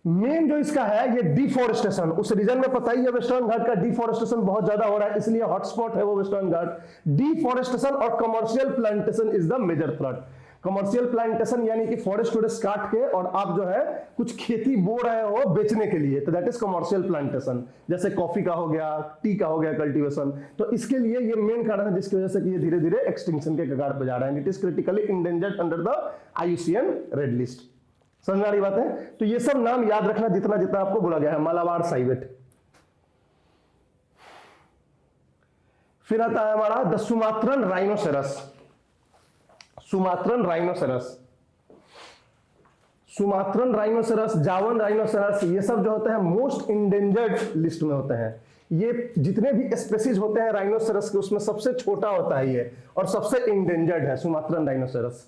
मेन जो इसका है ये डिफॉरेस्टेशन, उस रीजन में पता ही है वेस्टर्न घाट का डिफॉरेस्टेशन बहुत ज्यादा हो रहा है, इसलिए हॉटस्पॉट है वो वेस्टर्न घाट। डिफॉरेस्टेशन और commercial plantation is the major threat. Commercial plantation यानी कि फॉरेस्ट वोरेस्ट काट के और आप जो है कुछ खेती बो रहे हो बेचने के लिए, तो दैट इज कमर्शियल प्लांटेशन। जैसे कॉफी का हो गया, टी का हो गया कल्टीवेशन, तो इसके लिए ये मेन कारण है जिसकी वजह से कि ये धीरे धीरे एक्सटिंक्शन के कगार पर जा रहा है। It is critically endangered under the IUCN red list. समझ में आ रही बात है? तो ये सब नाम याद रखना जितना जितना आपको बोला गया है। मालाबार साइवेट, फिर आता है हमारा the Sumatran rhinoceros. Sumatran rhinoceros, Sumatran rhinoceros, जावन राइनोसेरस, ये सब जो होते हैं मोस्ट इंडेंजर्ड लिस्ट में होते हैं। ये जितने भी स्पेसीज होते हैं राइनोसेरस के उसमें सबसे छोटा होता है ये, और सबसे इंडेंजर्ड है सुमात्रन राइनोसेरस।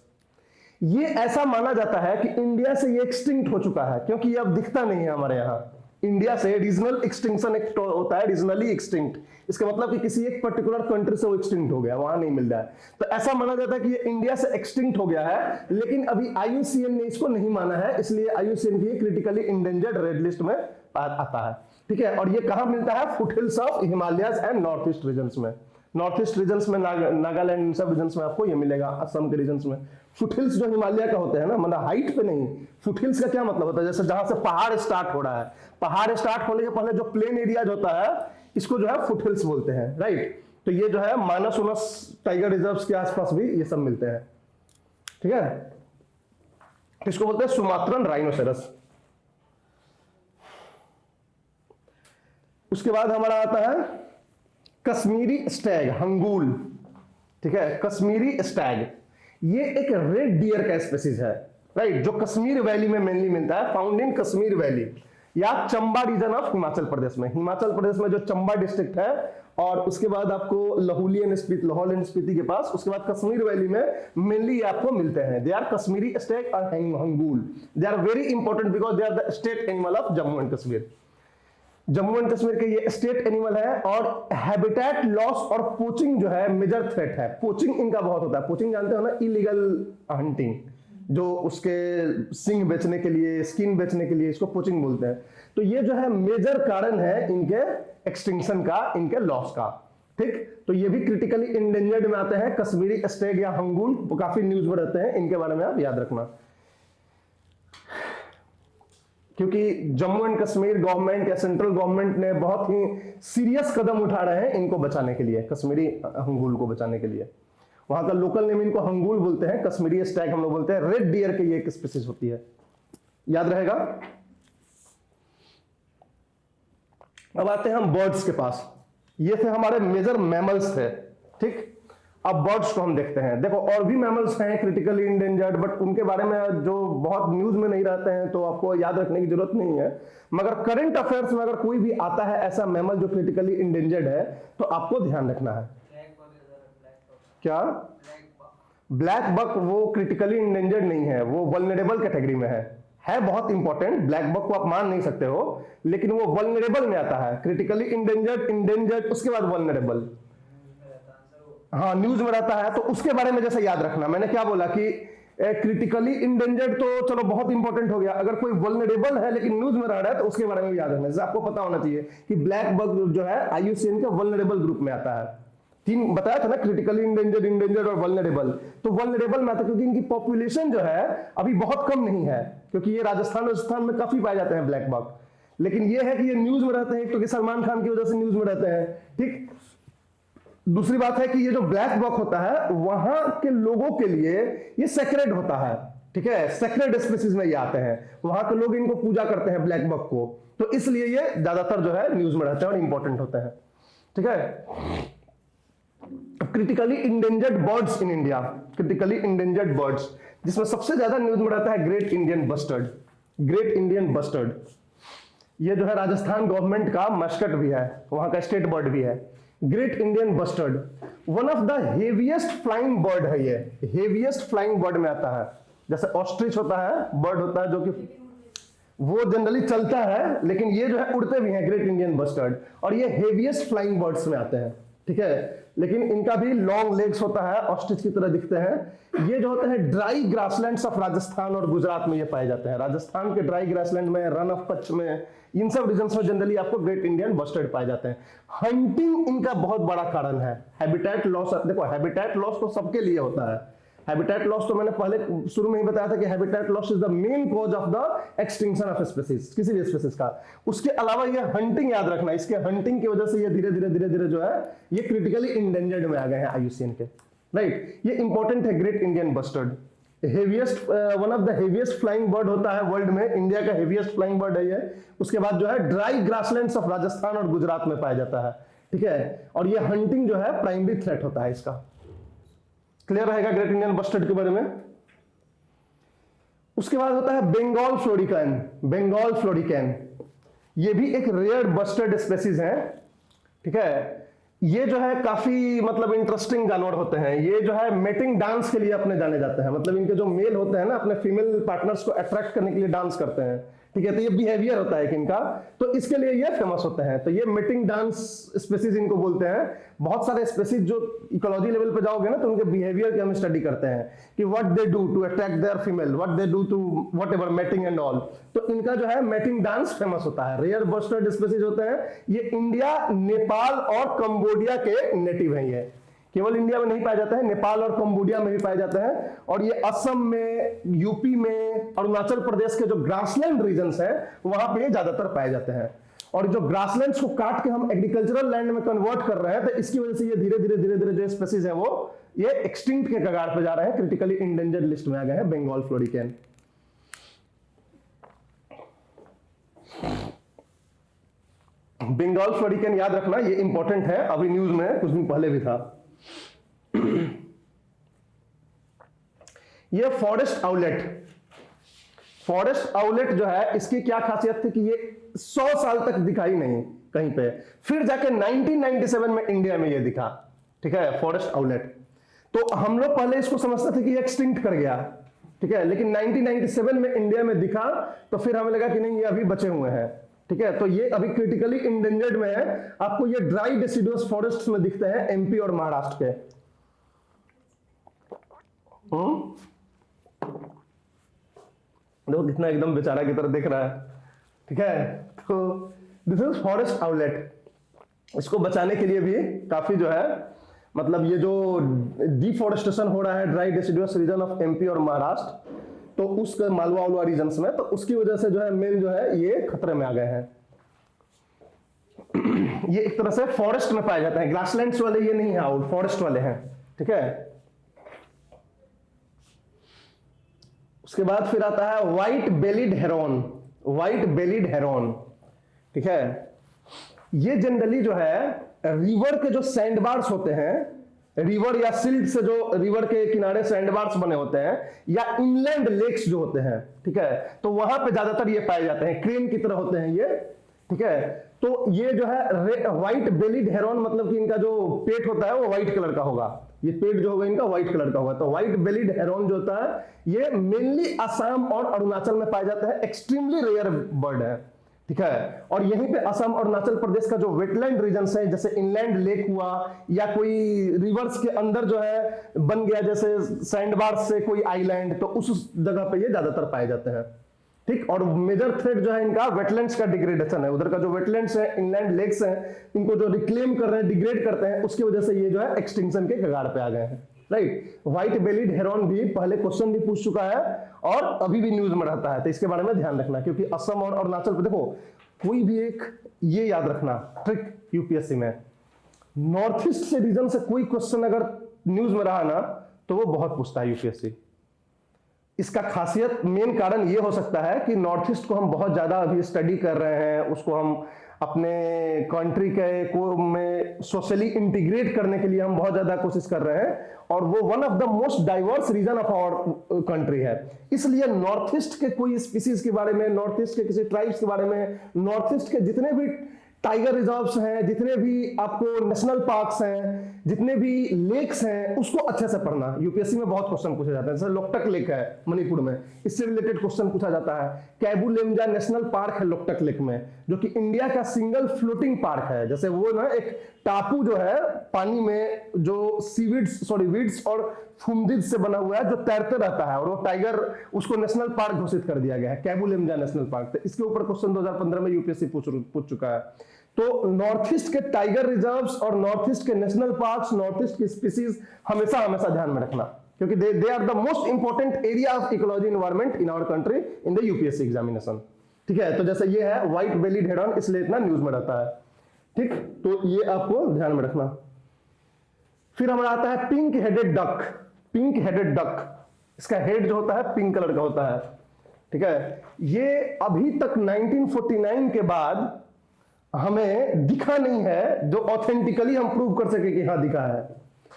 ये ऐसा माना जाता है कि इंडिया से ये एक्सटिंक्ट हो चुका है, क्योंकि ये अब दिखता नहीं है हमारे यहाँ। इंडिया से रीजनल एक्सटिंक्शन एक होता है, रीजनली एक्सटिंक्ट, इसका मतलब कि किसी एक पर्टिकुलर कंट्री से वो एक्सटिंक्ट हो गया, वहां नहीं मिल रहा है। तो ऐसा माना जाता है कि ये इंडिया से एक्सटिंक्ट हो गया है, लेकिन अभी IUCN ने इसको नहीं माना है, इसलिए IUCN की क्रिटिकली इंडेंजर्ड रेड लिस्ट में आता है। ठीक है, और ये कहां मिलता है? Foothills of Himalayas and north east regions में। नॉर्थ ईस्ट रीजन्स में, नागालैंड, इन सब रीजन्स में आपको ये मिलेगा, असम के रीजन्स में। फुटहिल्स जो हिमालय का होते हैं ना, मतलब हाइट पे नहीं, फुटहिल्स का क्या मतलब होता है? जैसे जहां से पहाड़ स्टार्ट हो रहा है, पहाड़ स्टार्ट होने के पहले जो प्लेन एरियाज होता है, इसको जो है फुटहिल्स बोलते हैं, राइट? तो ये जो है मानस उनस टाइगर रिजर्व्स के आसपास भी ये सब मिलते हैं। ठीक है, इसको बोलते हैं सुमात्रन राइनोसेरस। उसके बाद हमारा आता है कश्मीरी स्टैग, हंगूल। ठीक है, कश्मीरी स्टैग, ये एक रेड डियर का स्पीसीज है, राइट? जो कश्मीर वैली में मेनली मिलता है, फाउंड इन कश्मीर वैली या चंबा रीजन ऑफ हिमाचल प्रदेश में। हिमाचल प्रदेश में जो चंबा डिस्ट्रिक्ट है, और उसके बाद आपको लाहौल एंड स्पीति के पास, उसके बाद कश्मीर वैली में मेनली आपको मिलते हैं। दे आर कश्मीरी स्टैग और hangul. They are very important because they are the state animal of Jammu and Kashmir. Jammu and Kashmir के ये स्टेट एनिमल है, और हैबिटेट लॉस और पोचिंग जो है मेजर थ्रेट है। पोचिंग इनका बहुत होता है। पोचिंग जानते हो ना, इलीगल हंटिंग, जो उसके सिंग बेचने के लिए, स्किन बेचने के लिए, इसको पोचिंग बोलते हैं। तो ये जो है मेजर कारण है इनके एक्सटिंक्शन का, इनके लॉस का। ठीक, तो ये भी क्रिटिकली इंडेंजर्ड में आते हैं, कश्मीरी स्टैग या हंगूल, काफी न्यूज में रहते हैं, इनके बारे में आप याद रखना। क्योंकि जम्मू एंड कश्मीर गवर्नमेंट या सेंट्रल गवर्नमेंट ने बहुत ही सीरियस कदम उठा रहे हैं इनको बचाने के लिए, कश्मीरी हंगूल को बचाने के लिए। वहां का लोकल नेम इनको हंगूल बोलते हैं, कश्मीरी स्टैग हम लोग बोलते हैं। रेड डियर की ये एक स्पीसीज होती है, याद रहेगा। अब आते हैं हम बर्ड्स के पास। ये थे हमारे मेजर मैमल्स थे, ठीक। अब बर्ड्स को हम देखते हैं। देखो और भी मैमल्स हैं क्रिटिकली इंडेंजर्ड, बट उनके बारे में जो बहुत न्यूज में नहीं रहते हैं, तो आपको याद रखने की जरूरत नहीं है। मगर करंट अफेयर्स में अगर कोई भी आता है ऐसा मैमल जो क्रिटिकली इंडेंजर्ड है, तो आपको ध्यान रखना है। क्या? ब्लैक बक वो क्रिटिकली इंडेंजर्ड नहीं है, वो वल्नरेबल कैटेगरी में है बहुत इंपॉर्टेंट। ब्लैक बक को आप मान नहीं सकते हो, लेकिन वो वल्नरेबल में आता है। क्रिटिकली इंडेंजर्ड, उसके बाद वल्नरेबल। हाँ, न्यूज में रहता है, तो उसके बारे में जैसे याद रखना। मैंने क्या बोला कि क्रिटिकली इंडेंजर्ड तो चलो बहुत इंपॉर्टेंट हो गया, अगर कोई वल्नरेबल है लेकिन न्यूज में रह रहा है, तो उसके बारे में भी याद रखना। जैसे आपको पता होना चाहिए कि ब्लैक बक जो है IUCN के वल्नरेबल ग्रुप में आता है। तीन बताया था ना, क्रिटिकली इंडेंजर्ड और वल्नरेबल। तो वल्नरेबल में आता है क्योंकि इनकी पॉपुलेशन जो है अभी बहुत कम नहीं है, क्योंकि ये राजस्थान में काफी पाए जाते हैं ब्लैक बक। लेकिन ये है कि ये न्यूज में रहते हैं, तो सलमान खान की वजह से न्यूज में रहते हैं, ठीक। दूसरी बात है कि ये जो ब्लैक बक होता है वहां के लोगों के लिए ये सेक्रेड होता है, ठीक है। सेक्रेड स्पीसीज में ये आते हैं, वहां के लोग इनको पूजा करते हैं ब्लैक बक को, तो इसलिए ये ज्यादातर जो है न्यूज में रहते हैं और इंपॉर्टेंट होते हैं, ठीक है। Critically endangered birds in India, critically endangered birds जिसमें सबसे ज्यादा न्यूज में रहता है great Indian bustard. Great Indian bustard ये जो है राजस्थान गवर्नमेंट का मस्कट भी है, वहां का स्टेट बर्ड भी है। Great Indian bustard one of the heaviest flying bird है, ये हेवीएस्ट फ्लाइंग बर्ड में आता है। जैसे ऑस्ट्रिच होता है, बर्ड होता है जो कि वो जनरली चलता है, लेकिन ये जो है उड़ते भी हैं, ग्रेट इंडियन बस्टर्ड, और ये हेवीएस्ट फ्लाइंग बर्ड्स में आते हैं, ठीक है। लेकिन इनका भी लॉन्ग लेग्स होता है, ऑस्ट्रिच की तरह दिखते हैं। ये जो होते हैं ड्राई ग्रासलैंड्स ऑफ राजस्थान और गुजरात में ये पाए जाते हैं। राजस्थान के ड्राई ग्रासलैंड में, रन ऑफ कच्छ में, इन सब रीजन्स में जनरली आपको ग्रेट इंडियन बस्टर्ड पाए जाते हैं। हंटिंग इनका बहुत बड़ा कारण है। हैबिटेट लॉस, देखो हैबिटेट लॉस तो सबके लिए होता है। हैबिटेट लॉस तो मैंने पहले शुरू में ही बताया था कि habitat loss is the main cause of the extinction of species, किसी भी स्पीसीज का। उसके अलावा ये हंटिंग याद रखना, इसके हंटिंग की वजह से ये धीरे धीरे जो है ये क्रिटिकली इंडेंजर्ड में आ गए हैं IUCN के, राइट। ये इंपॉर्टेंट है great Indian bustard. Heaviest, one of the heaviest flying bird होता है वर्ल्ड में, इंडिया का हेवीएस्ट फ्लाइंग बर्ड है ये। उसके बाद जो है ड्राई ग्रासलैंड्स ऑफ राजस्थान और गुजरात में पाया जाता है, ठीक है। और ये हंटिंग जो है प्राइमरी थ्रेट होता है इसका। क्लियर रहेगा ग्रेट इंडियन बस्टर्ड के बारे में। उसके बाद होता है बंगाल फ्लोरिकैन। बंगाल फ्लोरिकैन ये भी एक रेयर बस्टर्ड स्पेसीज है, ठीक है। ये जो है काफी मतलब इंटरेस्टिंग जानवर होते हैं। ये जो है मेटिंग डांस के लिए अपने जाने जाते हैं, मतलब इनके जो मेल होते हैं ना अपने फीमेल पार्टनर्स को अट्रैक्ट करने के लिए डांस करते हैं, ठीक है। तो ये बिहेवियर होता है एक इनका, तो इसके लिए ये फेमस होते हैं। तो ये मेटिंग डांस स्पेसीज इनको बोलते हैं। बहुत सारे स्पेसीज जो इकोलॉजी लेवल पे जाओगे ना तो उनके बिहेवियर की हम स्टडी करते हैं कि what they do to attract their female, what they do to whatever mating and all. तो इनका जो है मेटिंग डांस फेमस होता है। रेयर बस्टर्ड स्पेसीज होते हैं ये। इंडिया, नेपाल और कंबोडिया के नेटिव हैं। ये केवल इंडिया में नहीं पाए जाते हैं, नेपाल और कंबोडिया में भी पाए जाते हैं। और ये असम में, यूपी में, अरुणाचल प्रदेश के जो ग्रासलैंड रीजन्स हैं वहां पे ये ज्यादातर पाए जाते हैं। और जो ग्रासलैंड्स को काट के हम एग्रीकल्चरल लैंड में कन्वर्ट कर रहे हैं तो इसकी वजह से ये धीरे धीरे जो स्पेसीज है वो ये एक्सटिंक्ट के कगार पे जा रहे हैं, क्रिटिकली इंडेंजर्ड लिस्ट में आ गए हैं बंगाल फ्लोरिकैन। बंगाल फ्लोरिकैन याद रखना, ये इंपॉर्टेंट है, अभी न्यूज में कुछ दिन पहले भी था। ये फॉरेस्ट आउलेट। फॉरेस्ट आउलेट जो है इसकी क्या खासियत थी कि ये 100 साल तक दिखाई नहीं कहीं पे, फिर जाके 1997 में इंडिया में ये दिखा, ठीक है, फॉरेस्ट आउलेट। तो हम लोग पहले इसको समझते थे कि ये एक्सटिंक्ट कर गया, ठीक है, लेकिन 1997 में इंडिया में दिखा तो फिर हमें लगा कि नहीं ये अभी बचे हुए हैं, ठीक है। तो ये अभी क्रिटिकली इंडेंजर्ड में है। आपको ये ड्राई डेसिडुअस फॉरेस्ट में दिखते हैं एमपी और महाराष्ट्र के। देखो कितना एकदम बेचारा की तरह देख रहा है, ठीक है। तो दिस इज फॉरेस्ट आउलेट। इसको बचाने के लिए भी काफी जो है मतलब ये जो डिफॉरेस्टेशन हो रहा है dry deciduous region of MP और महाराष्ट्र, तो उसके मालवा उलवा रीजन्स में, तो उसकी वजह से जो है मेन जो है ये खतरे में आ गए हैं। ये एक तरह से फॉरेस्ट में पाए जाते हैं, ग्रासलैंड्स वाले ये नहीं है, फॉरेस्ट वाले हैं, ठीक है। उसके बाद फिर आता है white bellied Heron. White bellied Heron, ठीक है। ये जनरली जो है रिवर के जो सैंडबार्स होते हैं, रिवर या सिल्ट से जो रिवर के किनारे सैंडबार्स बने होते हैं, या इनलैंड लेक्स जो होते हैं, ठीक है, तो वहां पे ज्यादातर ये पाए जाते हैं। क्रेन की तरह होते हैं ये, ठीक है। तो ये जो है व्हाइट बेलिड हेरोन, मतलब कि इनका जो पेट होता है वो व्हाइट कलर का होगा। ये पेट जो होगा इनका व्हाइट कलर का होगा। तो व्हाइट बेलिड हेरोन जो होता है ये मेनली असम और अरुणाचल में पाया जाता है। एक्सट्रीमली रेयर बर्ड है, ठीक है। और यहीं पे असम और अरुणाचल प्रदेश का जो वेटलैंड रीजन है, जैसे इनलैंड लेक हुआ या कोई रिवर्स के अंदर जो है बन गया जैसे सैंडबार से कोई आइलैंड, तो उस जगह पे ये ज्यादातर पाए जाते हैं, ठीक। और मेजर थ्रेट जो है इनका वेटलैंड्स का डिग्रेडेशन है। उधर का जो वेटलैंड्स है, इनलैंड लेक्स हैं, इनको जो रिक्लेम कर रहे हैं, डिग्रेड करते हैं, उसकी वजह से ये जो है एक्सटिंक्शन के कगार पे आ गए हैं, राइट। व्हाइट बेलिड हेरोन भी पहले क्वेश्चन भी पूछ चुका है और अभी भी न्यूज में रहता है, तो इसके बारे में ध्यान रखना। क्योंकि असम और अरुणाचल पे देखो, कोई भी एक ये याद रखना ट्रिक यूपीएससी में, नॉर्थ ईस्ट से रीजन से कोई क्वेश्चन अगर न्यूज में रहा ना तो वो बहुत पूछता है यूपीएससी। इसका खासियत मेन कारण ये हो सकता है कि नॉर्थ ईस्ट को हम बहुत ज्यादा अभी स्टडी कर रहे हैं, उसको हम अपने कंट्री के को में सोशली इंटीग्रेट करने के लिए हम बहुत ज्यादा कोशिश कर रहे हैं, और वो one of the most diverse region of our country है। इसलिए नॉर्थ ईस्ट के कोई स्पीसीज के बारे में, नॉर्थ ईस्ट के किसी ट्राइब्स के बारे में, नॉर्थ ईस्ट के जितने भी टाइगर रिजर्व्स हैं, जितने भी आपको नेशनल पार्क्स हैं, जितने भी लेक्स हैं, उसको अच्छे से पढ़ना। यूपीएससी में बहुत क्वेश्चन पूछे जाते हैं। जैसे लोकटक लेक है मणिपुर में, इससे रिलेटेड क्वेश्चन पूछा जाता है। कैबू लेमजा नेशनल पार्क है लोकटक लेक में, जो कि इंडिया का सिंगल फ्लोटिंग पार्क है। जैसे वो ना एक टापू जो है पानी में, जो वीड्स और फुमदिज से बना हुआ है, जो तैरते रहता है, और वो टाइगर, उसको नेशनल पार्क घोषित कर दिया गया है, कैबू लेमजा नेशनल पार्क। तो इसके ऊपर क्वेश्चन 2015 में यूपीएससी पूछ चुका है। तो नॉर्थ ईस्ट के टाइगर रिजर्व्स और नॉर्थ ईस्ट के नेशनल पार्क्स, नॉर्थ ईस्ट की स्पीसीज हमेशा ध्यान में रखना, क्योंकि they are the most important area of ecology environment in our country in the UPSC examination, ठीक है। तो जैसे ये है व्हाइट बेलिड हेरोन, इसलिए इतना न्यूज में रहता है, ठीक। तो ये आपको ध्यान में रखना। फिर हमारा आता है pink headed duck. Pink headed duck, इसका हेड जो होता है पिंक कलर का होता है, ठीक है। ये अभी तक 1949 के बाद हमें दिखा नहीं है जो ऑथेंटिकली हम प्रूव कर सके कि हाँ दिखा है।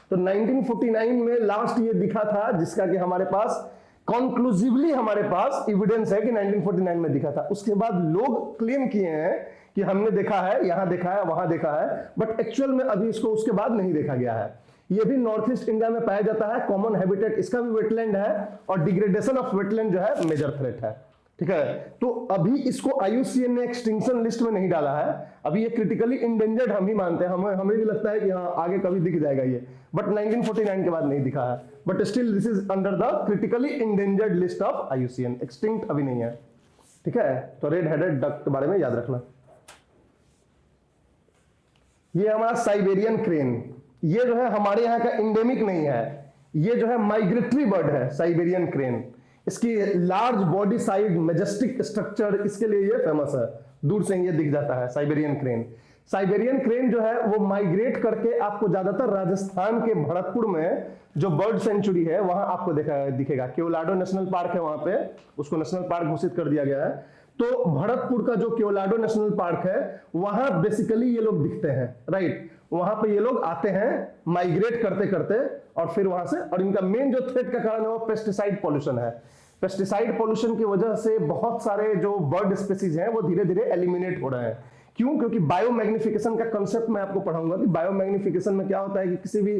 तो 1949 में लास्ट ये दिखा था, जिसका कि हमारे पास कॉन्क्लूसिवली हमारे पास एविडेंस है कि 1949 में दिखा था। उसके बाद लोग क्लेम किए हैं कि हमने देखा है, यहां देखा है, वहां देखा है, बट एक्चुअल में अभी इसको उसके बाद नहीं देखा गया है। ये भी नॉर्थ ईस्ट इंडिया में पाया जाता है, कॉमन हैबिटेट इसका भी वेटलैंड है, और डिग्रेडेशन ऑफ वेटलैंड जो है मेजर थ्रेट है, ठीक है। तो अभी इसको IUCN ने एक्सटिंक्शन लिस्ट में नहीं डाला है, अभी ये क्रिटिकली इंडेंजर्ड हम ही मानते हैं, हमें भी लगता है कि हाँ आगे कभी दिख जाएगा ये, बट 1949 के बाद नहीं दिखा है, but still this is under the critically endangered list of IUCN, extinct अभी नहीं है, ठीक है। तो रेड हेडेड डक के बारे में याद रखना। ये हमारा साइबेरियन क्रेन, ये जो है हमारे यहाँ का इंडेमिक नहीं है, ये जो है माइग्रेटरी बर्ड है साइबेरियन क्रेन। इसकी large body size, majestic structure, इसके लिए ये फेमस है, दूर से ये दिख जाता है साइबेरियन क्रेन। साइबेरियन क्रेन जो है वो माइग्रेट करके आपको ज्यादातर राजस्थान के भरतपुर में जो बर्ड सेंचुरी है वहां आपको दिखेगा। केवलाडो नेशनल पार्क है वहां पे, उसको नेशनल पार्क घोषित कर दिया गया है। तो भरतपुर का जो केवलाडो नेशनल पार्क है वहां बेसिकली ये लोग दिखते हैं, राइट। वहां पे ये लोग आते हैं माइग्रेट करते करते, और फिर वहां से, और इनका मेन जो थ्रेट का कारण है वो पेस्टिसाइड पॉल्यूशन है। पेस्टिसाइड पॉल्यूशन की वजह से बहुत सारे जो बर्ड स्पीसीज हैं वो धीरे धीरे एलिमिनेट हो रहे हैं। क्यों? क्योंकि बायोमैग्निफिकेशन का कंसेप्ट मैं आपको पढ़ाऊंगा कि बायोमैग्निफिकेशन में क्या होता है कि किसी भी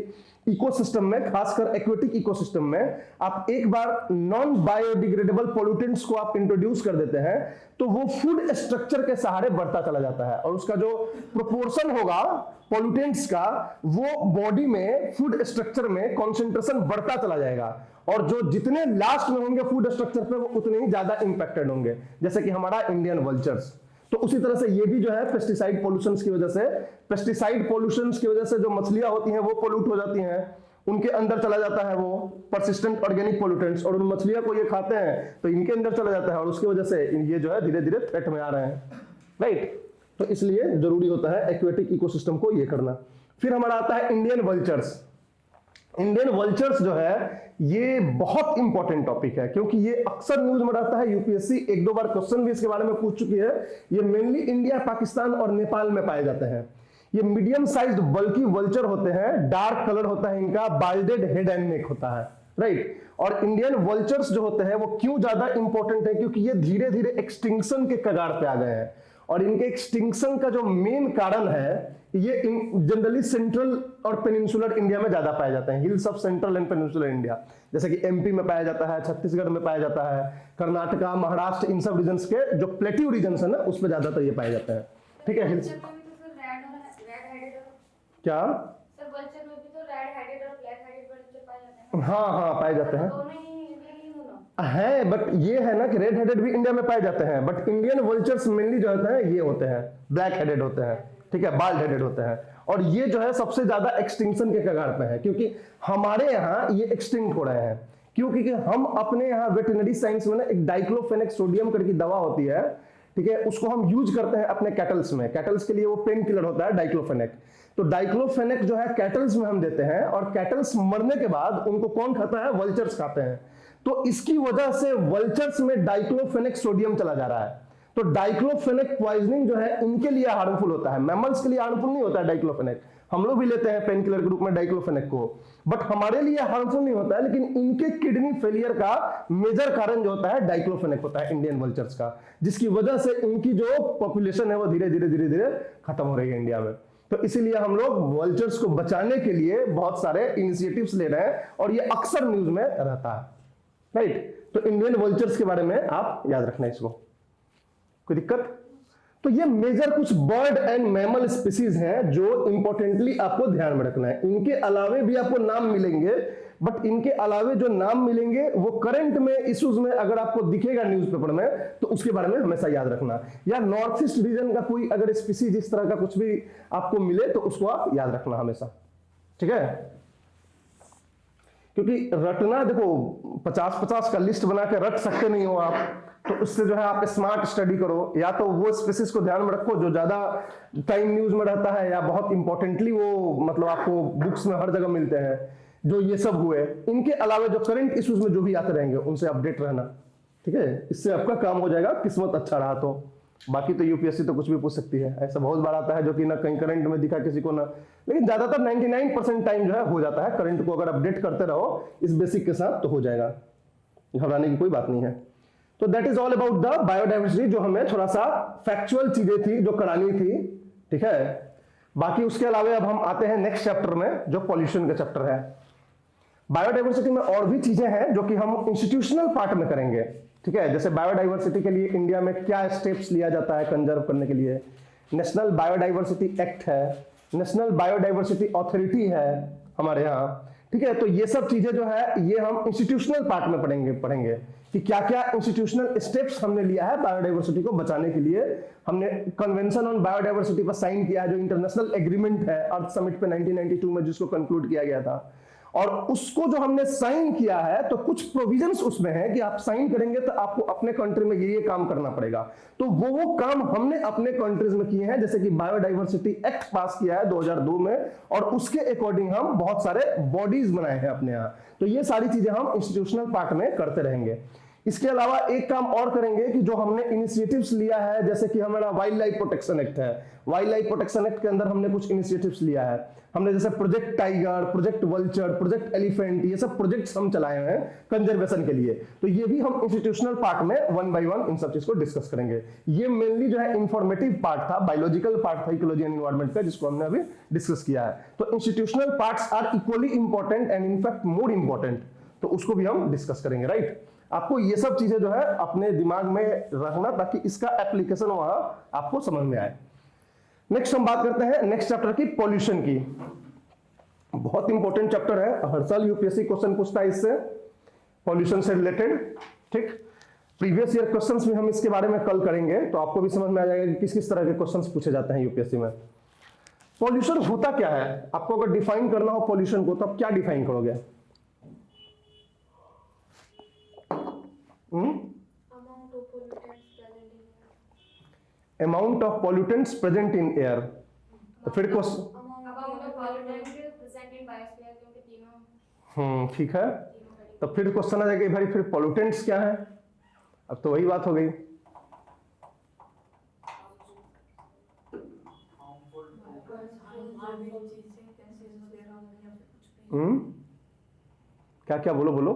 इकोसिस्टम में, खासकर एक्वेटिक इकोसिस्टम में, आप एक बार नॉन बायोडिग्रेडेबल पोल्यूटेंट्स को आप इंट्रोड्यूस कर देते हैं तो वो फूड स्ट्रक्चर के सहारे बढ़ता चला जाता है, और उसका जो प्रोपोर्शन होगा पोल्यूटेंट्स का वो बॉडी में, फूड स्ट्रक्चर में कॉन्सेंट्रेशन बढ़ता चला जाएगा, और जो जितने लास्ट में होंगे फूड स्ट्रक्चर पे वो उतने ही ज्यादा इंपैक्टेड होंगे, जैसे कि हमारा इंडियन वल्चर्स। तो उसी तरह से ये भी जो है पेस्टिसाइड पॉल्यूशंस की वजह से, पेस्टिसाइड पॉल्यूशंस की वजह से जो मछलियां होती हैं वो पोल्यूट हो जाती हैं, उनके अंदर चला जाता है वो परसिस्टेंट ऑर्गेनिक पोल्यूटेंट्स, और उन मछलियां को ये खाते हैं तो इनके अंदर चला जाता है, और उसकी वजह से ये जो है धीरे धीरे थ्रेट में आ रहे हैं, राइट। तो इसलिए जरूरी होता है एक्वेटिक इकोसिस्टम को ये करना। फिर हमारा आता है इंडियन वल्चर्स। इंडियन वल्चर्स जो है ये बहुत इंपॉर्टेंट टॉपिक है, क्योंकि ये अक्सर न्यूज में रहता है। यूपीएससी एक दो बार क्वेश्चन भी इसके बारे में पूछ चुकी है। ये मेनली इंडिया, पाकिस्तान और नेपाल में पाए जाते हैं। ये मीडियम साइज्ड बल्कि वल्चर होते हैं, डार्क कलर होता है इनका, बाल्डेड हेड एंड नेक होता है, राइट। और इंडियन वल्चर्स जो होते हैं वो क्यों ज्यादा इंपॉर्टेंट है? क्योंकि ये धीरे धीरे एक्सटिंक्शन के कगार पे आ गए हैं, और इनके एक्सटिंक्शन का जो मेन कारण है ये जनरली सेंट्रल और पेनिनसुलर इंडिया में ज्यादा पाए जाते हैं, hills of central and peninsular India, जैसे कि एमपी में पाया जाता है, छत्तीसगढ़ में पाया जाता है, कर्नाटका, महाराष्ट्र, इन सब रीजन्स के जो प्लेट्यू रीजन्स है ना उसमें ज्यादातर ये पाए जाते हैं, ठीक है। हिल्स क्या हाँ पाए जाते हैं, है, बट ये है ना कि रेड हेडेड भी इंडिया में पाए जाते हैं, बट इंडियन वल्चर्स मेनली जो होते हैं ये होते हैं ब्लैक हेडेड होते हैं, ठीक है, बाल्ड हेडेड होते हैं, और ये जो है सबसे ज्यादा एक्सटिंक्शन के कगार पे है, क्योंकि हमारे यहाँ ये एक्सटिंक्ट हो रहे हैं। क्योंकि हम अपने यहाँ वेटरनरी साइंस में ना एक डाइक्लोफेनेक सोडियम करके दवा होती है, ठीक है, उसको हम यूज करते हैं अपने कैटल्स में। कैटल्स के लिए वो पेन किलर होता है डाइक्लोफेनेक। तो डाइक्लोफेनेक जो है कैटल्स में हम देते हैं, और कैटल्स मरने के बाद उनको कौन खाता है? वल्चर्स खाते हैं। तो इसकी वजह से वल्चर्स में डाइक्लोफेनेक सोडियम चला जा रहा है। तो डाइक्लोफेनेक पॉइजनिंग जो है इनके लिए हार्मफुल होता है, मैमल्स के लिए हार्मफुल नहीं होता है डाइक्लोफेनेक। हम लोग भी लेते हैं पेन किलर के रूप में डाइक्लोफेनेक को, बट हमारे लिए हार्मफुल नहीं होता है, लेकिन इनके किडनी फेलियर का मेजर कारण जो होता है डाइक्लोफेनेक होता है इंडियन वल्चर्स का, जिसकी वजह से इनकी जो पॉपुलेशन है वो धीरे धीरे खत्म हो रही है इंडिया में। तो इसीलिए हम लोग वल्चर्स को बचाने के लिए बहुत सारे इनिशिएटिव्स ले रहे हैं, और ये अक्सर न्यूज में रहता है, राइट। तो इंडियन वल्चर्स के बारे में आप याद रखना इसको, कोई दिक्कत? तो ये मेजर कुछ बर्ड एंड मैमल स्पीसीज हैं जो इंपॉर्टेंटली आपको ध्यान में रखना है। इनके अलावे भी आपको नाम मिलेंगे, बट इनके अलावे जो नाम मिलेंगे वो करंट में इश्यूज में अगर आपको दिखेगा न्यूज़पेपर में तो उसके बारे में हमेशा याद रखना। या नॉर्थ ईस्ट रीजन का कोई अगर स्पीसीज इस तरह का कुछ भी आपको मिले तो उसको आप याद रखना हमेशा, ठीक है। क्योंकि रटना, देखो 50-50 का लिस्ट बना के रट सकते नहीं हो आप, तो उससे जो है आप स्मार्ट स्टडी करो, या तो वो स्पीसीज को ध्यान में रखो जो ज्यादा टाइम न्यूज में रहता है, या बहुत इंपॉर्टेंटली वो मतलब आपको बुक्स में हर जगह मिलते हैं, जो ये सब हुए, इनके अलावा जो करंट इश्यूज में जो भी आते रहेंगे उनसे अपडेट रहना, ठीक है। इससे आपका काम हो जाएगा, किस्मत अच्छा रहा तो। बाकी तो यूपीएससी तो कुछ भी पूछ सकती है, ऐसा बहुत बार आता है जो कि ना कहीं करंट में दिखा किसी को ना, लेकिन ज्यादातर 99% टाइम जो है हो जाता है। करंट को अगर अपडेट करते रहो इस बेसिक के साथ तो हो जाएगा, घबराने की कोई बात नहीं है। तो that is all about the biodiversity, जो हमें थोड़ा सा फैक्चुअल चीजें थी जो करानी थी, ठीक है। बाकी उसके अलावा अब हम आते हैं नेक्स्ट चैप्टर में, जो पॉल्यूशन का चैप्टर है। बायोडाइवर्सिटी में और भी चीजें हैं जो कि हम इंस्टीट्यूशनल पार्ट में करेंगे, ठीक है। जैसे बायोडाइवर्सिटी के लिए इंडिया में क्या स्टेप्स लिया जाता है कंजर्व करने के लिए, नेशनल बायोडाइवर्सिटी एक्ट है, नेशनल बायोडाइवर्सिटी अथॉरिटी है हमारे यहाँ, ठीक है। तो ये सब चीजें जो है ये हम इंस्टीट्यूशनल पार्ट में पढ़ेंगे कि क्या क्या इंस्टीट्यूशनल स्टेप्स हमने लिया है बायोडाइवर्सिटी को बचाने के लिए। हमने कन्वेंशन ऑन बायोडाइवर्सिटी पर साइन किया है, जो इंटरनेशनल एग्रीमेंट है अर्थ समिट पे 1992 में जिसको कंक्लूड किया गया था। और उसको जो हमने साइन किया है तो कुछ प्रोविजंस उसमें है कि आप साइन करेंगे तो आपको अपने कंट्री में ये काम करना पड़ेगा। तो वो काम हमने अपने कंट्रीज में किए हैं, जैसे कि बायोडाइवर्सिटी एक्ट पास किया है 2002 में, और उसके अकॉर्डिंग हम बहुत सारे बॉडीज बनाए हैं अपने यहाँ। तो ये सारी चीजें हम इंस्टीट्यूशनल पार्ट में करते रहेंगे। इसके अलावा एक काम और करेंगे कि जो हमने इनिशिएटिव्स लिया है, जैसे कि हमारा वाइल्ड लाइफ प्रोटेक्शन एक्ट है, वाइल्ड लाइफ प्रोटेक्शन एक्ट के अंदर हमने कुछ इनिशिएटिव्स लिया है। हमने जैसे project tiger, project vulture, project elephant, ये सब प्रोजेक्ट्स हम चलाए हैं कंजर्वेशन के लिए। तो ये भी हम इंस्टीट्यूशनल पार्ट में 1 by 1 इन सब चीज को डिस्कस करेंगे। ये मेनली जो है इंफॉर्मेटिव पार्ट था, बायोलॉजिकल पार्ट था इकोलॉजी एंड एनवायरनमेंट का, जिसको हमने अभी डिस्कस किया है। तो institutional parts are equally important and in fact more important, तो उसको भी हम डिस्कस करेंगे, राइट। आपको ये सब चीजें जो है अपने दिमाग में रखना ताकि इसका एप्लीकेशन वहां आपको समझ में आए। नेक्स्ट हम बात करते हैं नेक्स्ट चैप्टर की, पॉल्यूशन की। बहुत इंपॉर्टेंट चैप्टर है, हर साल यूपीएससी क्वेश्चन पूछता है इससे, पॉल्यूशन से रिलेटेड, ठीक। प्रीवियस ईयर क्वेश्चंस भी हम इसके बारे में कल करेंगे, तो आपको भी समझ में आ जाएगा कि किस किस तरह के क्वेश्चंस पूछे जाते हैं यूपीएससी में। पॉल्यूशन होता क्या है, आपको अगर डिफाइन करना हो पॉल्यूशन को तो आप क्या डिफाइन करोगे? Amount of pollutants present in air. तो फिर क्वेश्चन ठीक है। तो फिर क्वेश्चन आ जाएगा भाई फिर पोल्यूटेंट्स क्या है? अब तो वही बात हो गई, क्या क्या बोलो बोलो।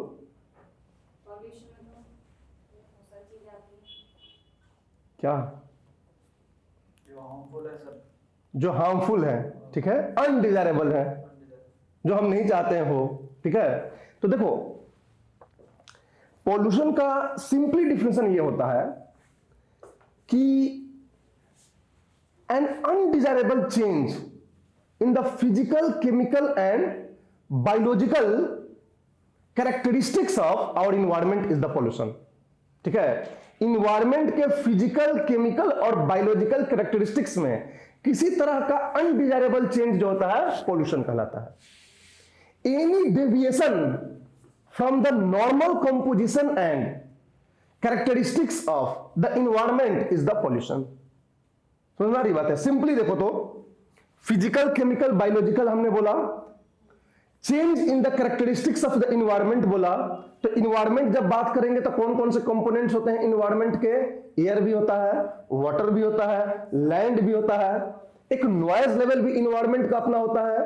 क्या जो हार्मफुल है, ठीक है, अनडिजायरेबल है, जो हम नहीं चाहते हैं हो, ठीक है। तो देखो पॉल्यूशन का सिंपली डिफिनेशन ये होता है कि an undesirable change in the physical, chemical and biological characteristics of our environment is the pollution, ठीक है। इन्वायरमेंट के फिजिकल, केमिकल और बायोलॉजिकल कैरेक्टरिस्टिक्स में किसी तरह का अनडिजायरेबल चेंज जो होता है पॉल्यूशन कहलाता है। Any deviation from the normal composition and characteristics of the environment is the pollution. समझ आ रही बात है? सिंपली देखो तो फिजिकल, केमिकल, बायोलॉजिकल हमने बोला, change in the characteristics of the environment बोला। तो इन्वायरमेंट जब बात करेंगे तो कौन कौन से कंपोनेंट्स होते हैं इन्वायरमेंट के? एयर भी होता है, वाटर भी होता है, लैंड भी होता है, एक नॉइज लेवल भी इन्वायरमेंट का अपना होता है,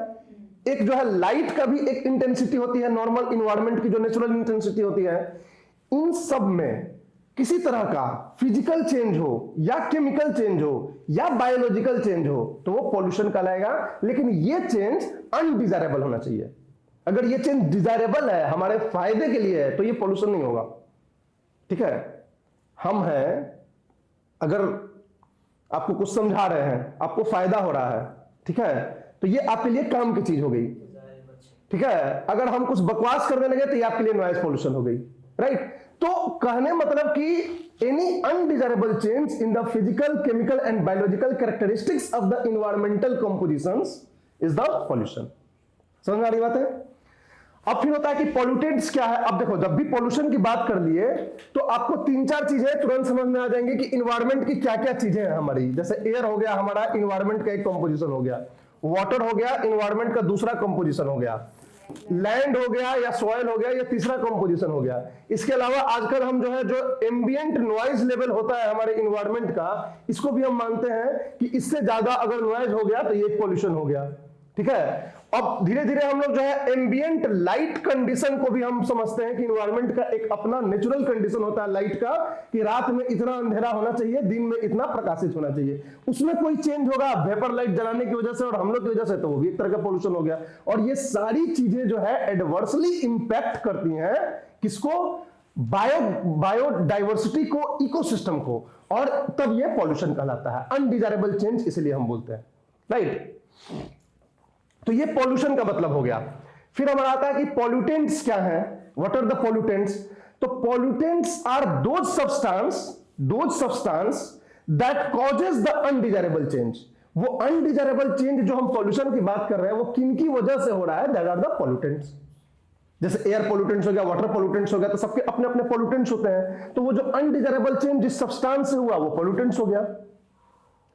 एक जो है लाइट का भी एक इंटेंसिटी होती है, नॉर्मल इन्वायरमेंट की जो नेचुरल इंटेंसिटी होती है। इन सब में किसी तरह का फिजिकल चेंज हो या केमिकल चेंज हो या बायोलॉजिकल चेंज हो तो वो पॉल्यूशन कहलाएगा। लेकिन ये चेंज अनडिजायरेबल होना चाहिए। अगर ये चेंज डिजायरेबल है, हमारे फायदे के लिए है, तो ये पॉल्यूशन नहीं होगा, ठीक है। हम हैं, अगर आपको कुछ समझा रहे हैं, आपको फायदा हो रहा है, ठीक है, तो ये आपके लिए काम की चीज हो गई, ठीक है। अगर हम कुछ बकवास करने लगे तो ये आपके लिए नॉइज पॉल्यूशन हो गई, राइट। तो कहने मतलब कि any undesirable change in the physical, chemical and biological characteristics of the environmental compositions is the pollution. समझ आ रही बात है? अब फिर होता है कि पॉल्यूटेंट्स क्या है। अब देखो जब भी पॉल्यूशन की बात कर लिए तो आपको 3-4 चीजें तुरंत समझ में आ जाएंगी कि इन्वायरमेंट की क्या क्या चीजें हैं हमारी। जैसे एयर हो गया हमारा, इन्वायरमेंट का एक कंपोजिशन हो गया, वाटर हो गया, इन्वायरमेंट का दूसरा कंपोजिशन हो गया, लैंड हो गया या सॉइल हो गया, ये तीसरा कंपोजिशन हो गया। इसके अलावा आजकल हम जो है जो एम्बिएंट नॉइज लेवल होता है हमारे इन्वायरमेंट का, इसको भी हम मानते हैं कि इससे ज्यादा अगर नॉइज हो गया तो ये पोल्यूशन हो गया। ठीक है, अब धीरे धीरे हम लोग जो है एम्बिएंट लाइट कंडीशन को भी हम समझते हैं कि इन्वायरमेंट का एक अपना नेचुरल कंडीशन होता है लाइट का, कि रात में इतना अंधेरा होना चाहिए, दिन में इतना प्रकाशित होना चाहिए। उसमें कोई चेंज होगा वेपर लाइट जलाने की वजह से और हम लोग की वजह से, तो वो भी एक तरह का पोल्यूशन हो गया। और ये सारी चीजें जो है एडवर्सली इंपैक्ट करती हैं किसको? बायोडाइवर्सिटी को, इकोसिस्टम को, और तब ये पोल्यूशन कहलाता है, अनडिजायरेबल चेंज इसलिए हम बोलते हैं। राइट, तो ये पॉल्यूशन का मतलब हो गया। फिर हमारा आता है कि पॉल्यूटेंट्स क्या हैं, व्हाट आर द पॉल्यूटेंट्स? तो pollutants are those substance that causes the undesirable change. वो अनडिजायरेबल चेंज जो हम पॉल्यूशन की बात कर रहे हैं वो किन की वजह से हो रहा है? That are the pollutants. जैसे एयर पॉल्यूटेंट्स हो गया, वाटर पॉल्यूटेंट्स हो गया, तो सबके अपने अपने पॉल्यूटेंट्स होते हैं। तो वो जो अनडिजायरेबल चेंज जिस सब्सटेंस से हुआ वो पॉल्यूटेंट्स हो गया।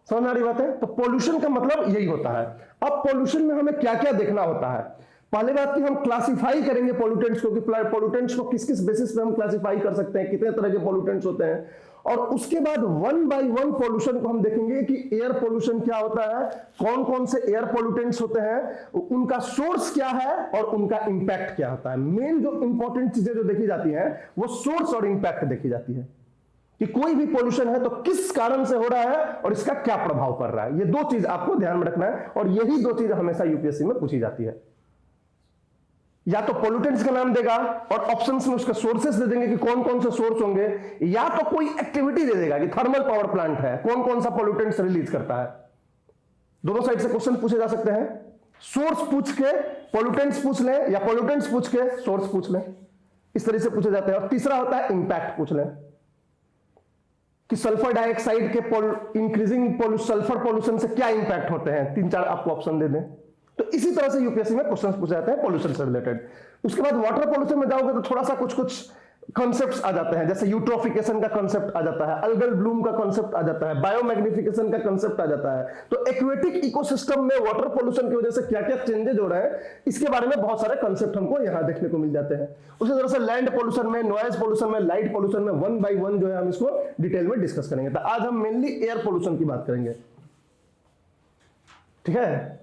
समझ में आ रही बात है? तो पॉल्यूशन का मतलब यही होता है। अब पॉल्यूशन में हमें क्या क्या देखना होता है? पहले बात की हम क्लासिफाई करेंगे पॉल्यूटेंट्स को, कि पॉल्यूटेंट्स को किस किस बेसिस पे हम क्लासिफाई कर सकते हैं, कितने तरह के पॉल्यूटेंट्स होते हैं। और उसके बाद वन बाय वन पॉल्यूशन को हम देखेंगे कि एयर पॉल्यूशन क्या होता है, कौन कौन से एयर पॉल्यूटेंट्स होते हैं, उनका सोर्स क्या है और उनका इंपैक्ट क्या होता है। मेन जो इंपॉर्टेंट चीजें जो देखी जाती हैं वो सोर्स और इंपैक्ट देखी जाती है, कि कोई भी पॉल्यूशन है तो किस कारण से हो रहा है और इसका क्या प्रभाव पड़ रहा है। ये दो चीज आपको ध्यान में रखना है, और यही दो चीज हमेशा यूपीएससी में पूछी जाती है। या तो पॉल्यूटेंट्स का नाम देगा और ऑप्शंस में उसके सोर्सेस दे देंगे कि कौन कौन से सोर्स होंगे, या तो कोई एक्टिविटी दे देगा कि थर्मल पावर प्लांट है, कौन कौन सा पॉल्यूटेंट्स रिलीज करता है। दोनों साइड से क्वेश्चन पूछे जा सकते हैं। सोर्स पूछ के पॉल्यूटेंट्स पूछ लें, या पॉल्यूटेंट्स पूछ के सोर्स पूछ लें, इस तरह से पूछे जाते हैं। और तीसरा होता है इंपैक्ट पूछ लें, कि सल्फर डाइऑक्साइड के इंक्रीजिंग सल्फर पॉल्यूशन से क्या इंपैक्ट होते हैं। 3-4 आपको ऑप्शन दे दें। तो इसी तरह से यूपीएससी में क्वेश्चंस पूछे जाते हैं पॉल्यूशन से रिलेटेड। उसके बाद वाटर पॉल्यूशन में जाओगे तो थोड़ा सा कुछ कॉन्सेप्ट्स आ जाते हैं, जैसे यूट्रोफिकेशन का कॉन्सेप्ट आ जाता है, अल्गल ब्लूम का कॉन्सेप्ट आ जाता है, बायोमैग्निफिकेशन का कॉन्सेप्ट आ जाता है। तो एक्वेटिक इकोसिस्टम में वाटर पॉल्यूशन की वजह से क्या क्या चेंजेज हो रहे हैं, इसके बारे में बहुत सारे कॉन्सेप्ट हमको यहां देखने को मिल जाते हैं। उसी तरह से लैंड पॉल्यूशन में, नॉइज पॉल्यूशन में, लाइट पॉल्यूशन में, वन बाय वन जो है हम इसको डिटेल में डिस्कस करेंगे। तो आज हम मेनली एयर पॉल्यूशन की बात करेंगे। ठीक है,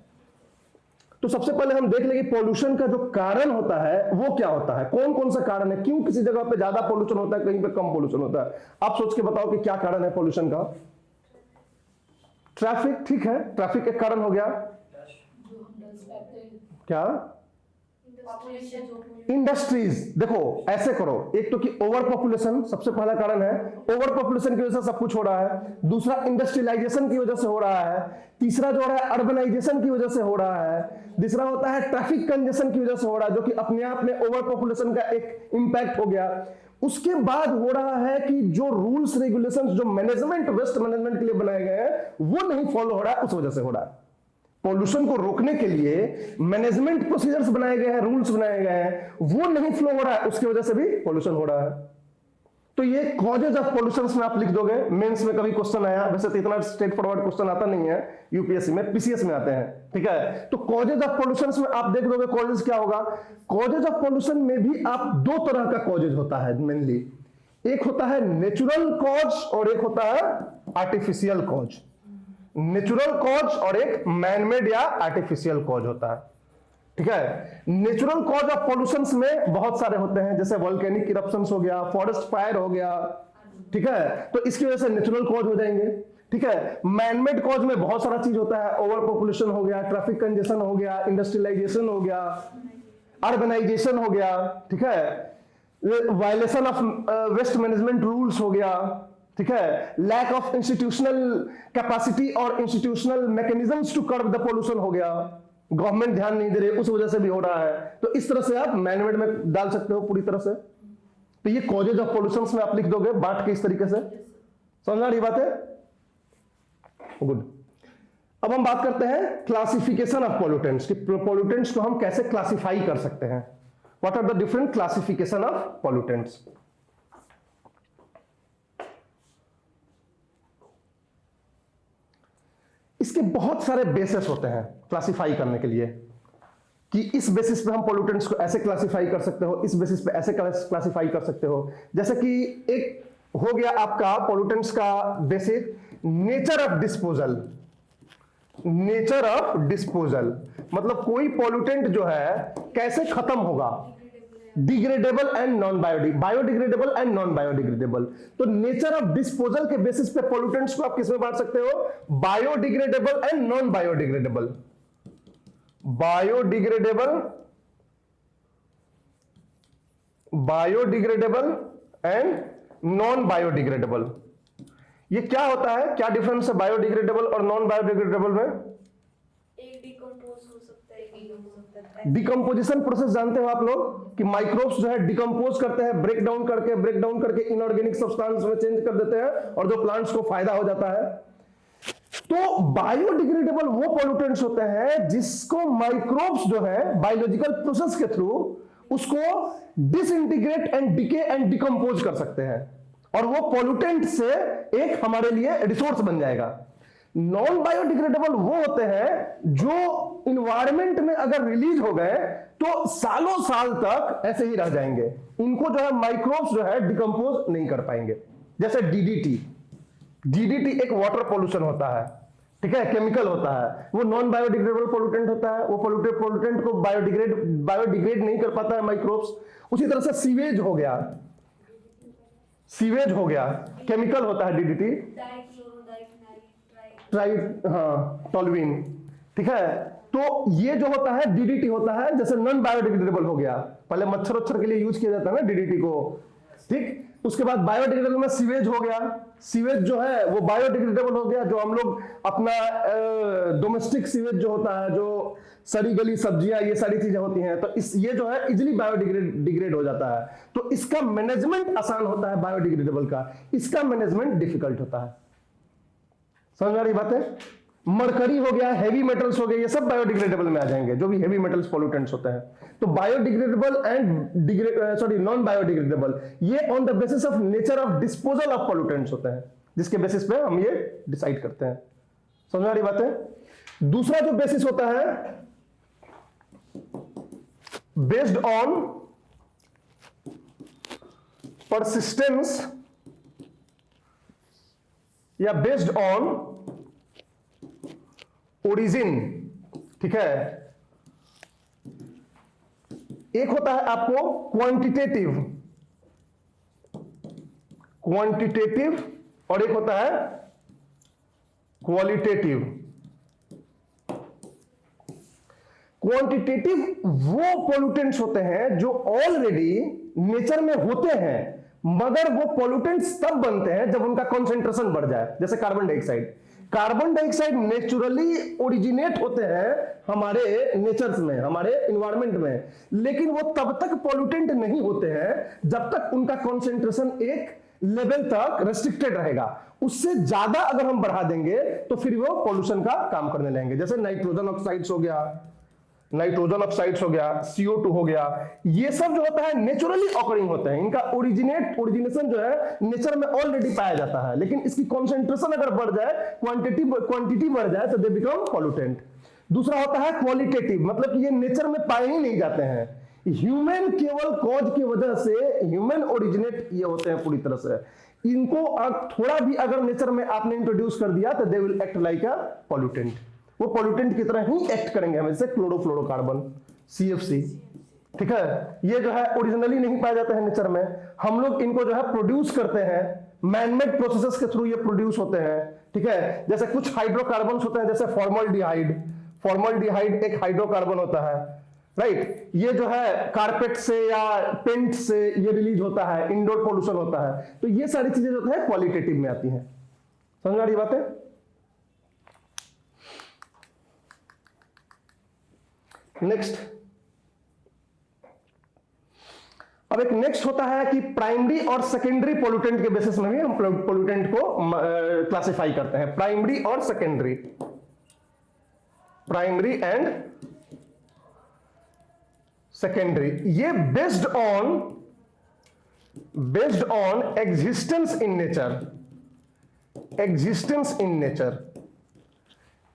तो सबसे पहले हम देख लेंगे पॉल्यूशन का जो कारण होता है वो क्या होता है, कौन कौन सा कारण है, क्यों किसी जगह पे ज्यादा पॉल्यूशन होता है, कहीं पे कम पॉल्यूशन होता है। आप सोच के बताओ कि क्या कारण है पॉल्यूशन का। ट्रैफिक, ठीक है, ट्रैफिक एक कारण हो गया। क्या? इंडस्ट्रीज। देखो ऐसे करो, एक तो कि ओवर पॉपुलेशन सबसे पहला कारण है, ओवर पॉपुलेशन की वजह से सब कुछ हो रहा है। दूसरा इंडस्ट्रियलाइजेशन की वजह से हो रहा है। तीसरा जो है अर्बनाइजेशन की वजह से हो रहा है। तीसरा होता है ट्रैफिक कंजेशन की वजह से हो रहा है, जो कि अपने आप में ओवर पॉपुलेशन का एक इंपैक्ट हो गया। उसके बाद हो रहा है कि जो रूल्स रेगुलेशंस जो मैनेजमेंट, वेस्ट मैनेजमेंट के लिए बनाए गए हैं वो नहीं फॉलो हो रहा है, उस वजह से हो रहा है। पॉल्यूशन को रोकने के लिए मैनेजमेंट प्रोसीजर्स बनाए गए हैं, रूल्स बनाए गए हैं, वो नहीं फ्लो हो रहा है, उसकी वजह से भी पॉल्यूशन हो रहा है। तो ये कॉजेज ऑफ पॉल्यूशन में आप लिख दोगे। मेंस में कभी क्वेश्चन आया, वैसे तो इतना स्ट्रेट फॉरवर्ड क्वेश्चन आता नहीं है यूपीएससी में, पीसीएस में आते हैं। ठीक है, तो कॉजेज ऑफ पॉल्यूशन में आप देख दोगे कॉजेज क्या होगा। कॉजेज ऑफ पॉल्यूशन में भी आप दो तरह का कॉजेज होता है मेनली, एक होता है नेचुरल कॉज और एक होता है आर्टिफिशियल कॉज। नेचुरल कॉज और एक मैनमेड या आर्टिफिशियल कॉज होता है। ठीक है, नेचुरल कॉज ऑफ पॉल्यूशन में बहुत सारे होते हैं, जैसे वोल्केनिक इरप्शंस हो गया, फॉरेस्ट फायर हो गया। ठीक है, तो इसकी वजह से नेचुरल कॉज हो जाएंगे। ठीक है, मैनमेड कॉज में बहुत सारा चीज होता है, ओवर पॉपुलेशन हो गया, ट्रैफिक कंजेशन हो गया, इंडस्ट्रियलाइजेशन हो गया, अर्बनाइजेशन हो गया। ठीक है, violation of waste management rules हो गया। ठीक है, लैक ऑफ इंस्टीट्यूशनल कैपेसिटी और institutional mechanisms to curb the pollution हो गया, गवर्नमेंट ध्यान नहीं दे रही, उस वजह से भी हो रहा है। तो इस तरह से आप मैनमेड में डाल सकते हो पूरी तरह से। तो ये कॉजेज ऑफ पॉल्यूशन में आप लिख दोगे बांट के इस तरीके से। समझ आ रही बात है? गुड। अब हम बात करते हैं क्लासिफिकेशन ऑफ पॉल्यूटेंट्स, कि पॉल्यूटेंट्स को हम कैसे क्लासिफाई कर सकते हैं। What are the different classification of pollutants. इसके बहुत सारे बेसिस होते हैं क्लासिफाई करने के लिए। कि इस बेसिस पे हम पोल्यूटेंट्स को ऐसे क्लासिफाई कर सकते हो, इस बेसिस पे ऐसे क्लासिफाई कर सकते हो। जैसे कि एक हो गया आपका पोल्यूटेंट्स का basic nature of disposal. Nature of disposal मतलब कोई पोल्यूटेंट जो है कैसे खत्म होगा, degradable and non biodegradable and non biodegradable. तो नेचर ऑफ डिस्पोजल के बेसिस पे पोल्यूटेंट्स को आप किसमें बांट सकते हो, biodegradable and non biodegradable. Biodegradable and non biodegradable. ये क्या होता है, क्या डिफरेंस है बायोडिग्रेडेबल और नॉन बायोडिग्रेडेबल में? एक डिकम्पोज हो सकता है, एक नहीं हो सकता है। डिकम्पोजिशन प्रोसेस जानते हो आप लोग कि माइक्रोब्स जो है डिकम्पोज करते हैं, ब्रेक डाउन करके इनऑर्गेनिक सब्सटेंस में चेंज कर देते हैं और जो प्लांट्स को फायदा हो जाता है। तो बायोडिग्रेडेबल वो पोल्यूटेंट्स होते हैं जिसको माइक्रोब्स जो है बायोलॉजिकल प्रोसेस के थ्रू उसको disintegrate and decay and decompose कर सकते हैं और वो पोल्यूटेंट से एक हमारे लिए रिसोर्स बन जाएगा। नॉन बायोडिग्रेडेबल वो होते हैं जो इन्वायरमेंट में अगर रिलीज हो गए तो सालों साल तक ऐसे ही रह जाएंगे, इनको जो है माइक्रोब्स जो है डिकम्पोज नहीं कर पाएंगे। जैसे डीडीटी एक वाटर पोल्यूशन होता है, ठीक है, केमिकल होता है, वो नॉन बायोडिग्रेडेबल पोल्यूटेंट होता है, वो पोल्यूटेंट को बायोडिग्रेड नहीं कर पाता है माइक्रोब्स। उसी तरह से सीवेज हो गया केमिकल होता है डीडीटी, टॉल्यूइन, ठीक है। तो ये जो होता है डीडीटी होता है, जैसे नॉन बायोडिग्रेडेबल हो गया, पहले मच्छर के लिए यूज किया जाता है ना डीडीटी को, ठीक। उसके बाद बायोडिग्रेडेबल में सीवेज हो गया, सीवेज जो है वो बायोडिग्रेडेबल हो गया, जो हम लोग अपना डोमेस्टिक सीवेज जो होता है, जो सड़ी गली सब्जियां ये सारी चीजें होती हैं, तो ये जो है इजिली बायोडिग्रेड हो जाता है। तो इसका मैनेजमेंट आसान होता है बायोडिग्रेडेबल का, इसका मैनेजमेंट डिफिकल्ट होता है। समझ आ रही बात है? मरकरी हो गया, हेवी मेटल्स हो गए, ये सब बायोडिग्रेडेबल में आ जाएंगे, जो भी हेवी मेटल्स पोल्यूटेंट्स होते हैं। तो बायोडिग्रेडेबल एंड नॉन बायोडिग्रेडेबल ये on the basis of nature of disposal of pollutants होते हैं, जिसके बेसिस पे हम ये डिसाइड करते हैं। समझ आ रही बात है? दूसरा जो बेसिस होता है बेस्ड ऑन परसिस्टेंस या बेस्ड ऑन ओरिजिन, ठीक है। एक होता है आपको क्वांटिटेटिव और एक होता है क्वालिटेटिव। क्वांटिटेटिव वो पोल्यूटेंट्स होते हैं जो ऑलरेडी नेचर में होते हैं, मगर वो पोल्यूटेंट्स तब बनते हैं जब उनका कंसंट्रेशन बढ़ जाए। जैसे कार्बन डाइऑक्साइड नेचुरली ओरिजिनेट होते हैं हमारे नेचर्स में, हमारे इन्वायरमेंट में, लेकिन वो तब तक पोल्यूटेंट नहीं होते हैं जब तक उनका कंसंट्रेशन एक लेवल तक रेस्ट्रिक्टेड रहेगा। उससे ज्यादा अगर हम बढ़ा देंगे तो फिर वो पोल्यूशन का काम करने लगेंगे। जैसे नाइट्रोजन ऑक्साइड्स हो गया, CO2 हो गया, ये सब जो होता है नेचुरली ऑकरिंग होते हैं, इनका ओरिजिनेशन जो है नेचर में ऑलरेडी पाया जाता है, लेकिन इसकी कॉन्सेंट्रेशन अगर बढ़ जाए, क्वांटिटी बढ़ जाए तो दे बिकम पोल्यूटेंट। दूसरा होता है क्वालिटेटिव, मतलब कि ये नेचर में पाए ही नहीं जाते हैं, ह्यूमन केवल कॉज की वजह से ह्यूमन ओरिजिनेट ये होते हैं पूरी तरह से। इनको थोड़ा भी अगर नेचर में आपने इंट्रोड्यूस कर दिया तो they will act like a pollutant, वो पोल्यूटेंट की तरह ही एक्ट करेंगे हमें, जैसे क्लोरोफ्लोरोकार्बन CFC, ठीक है। ये जो है ओरिजिनली नहीं पाया जाता है नेचर में, हम लोग इनको जो है प्रोड्यूस करते हैं, मैनमेड प्रोसेसेस के थ्रू ये प्रोड्यूस होते हैं, ठीक है। जैसे कुछ हाइड्रोकार्बन होते हैं, जैसे फॉर्मल्डिहाइड एक हाइड्रोकार्बन होता है, राइट। ये जो है कारपेट से या पेंट से ये रिलीज होता है, इंडोर पोल्यूशन होता है। तो ये सारी चीजें जो है क्वालिटेटिव में आती हैं। समझ आ रही बात है? नेक्स्ट, अब एक नेक्स्ट होता है कि प्राइमरी और सेकेंडरी पोल्यूटेंट के बेसिस में भी हम पोल्यूटेंट को क्लासिफाई करते हैं। प्राइमरी और सेकेंडरी, प्राइमरी एंड सेकेंडरी, ये based on existence in nature,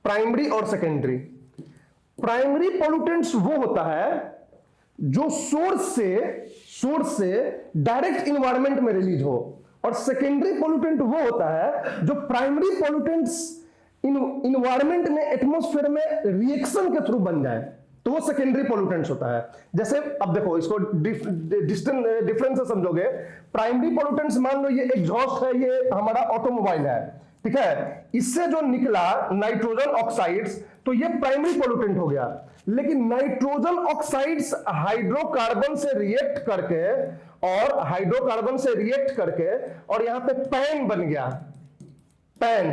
primary और सेकेंडरी। प्राइमरी पोल्यूटेंट्स वो होता है जो सोर्स से डायरेक्ट इन्वायरमेंट में रिलीज हो, और सेकेंडरी पोल्यूटेंट वो होता है जो प्राइमरी पोल्यूटेंट्स इन्वायरमेंट में एटमॉस्फेयर में रिएक्शन के थ्रू बन जाए, तो वो सेकेंडरी पोल्यूटेंट्स होता है। जैसे अब देखो इसको डिफरेंस से समझोगे। प्राइमरी पोल्यूटेंट्स मान लो ये एग्जॉस्ट है, ये हमारा ऑटोमोबाइल है, ठीक है, इससे जो निकला नाइट्रोजन ऑक्साइड्स, तो ये प्राइमरी पोल्यूटेंट हो गया। लेकिन नाइट्रोजन ऑक्साइड्स हाइड्रोकार्बन से रिएक्ट करके और यहां पे पैन बन गया, pan,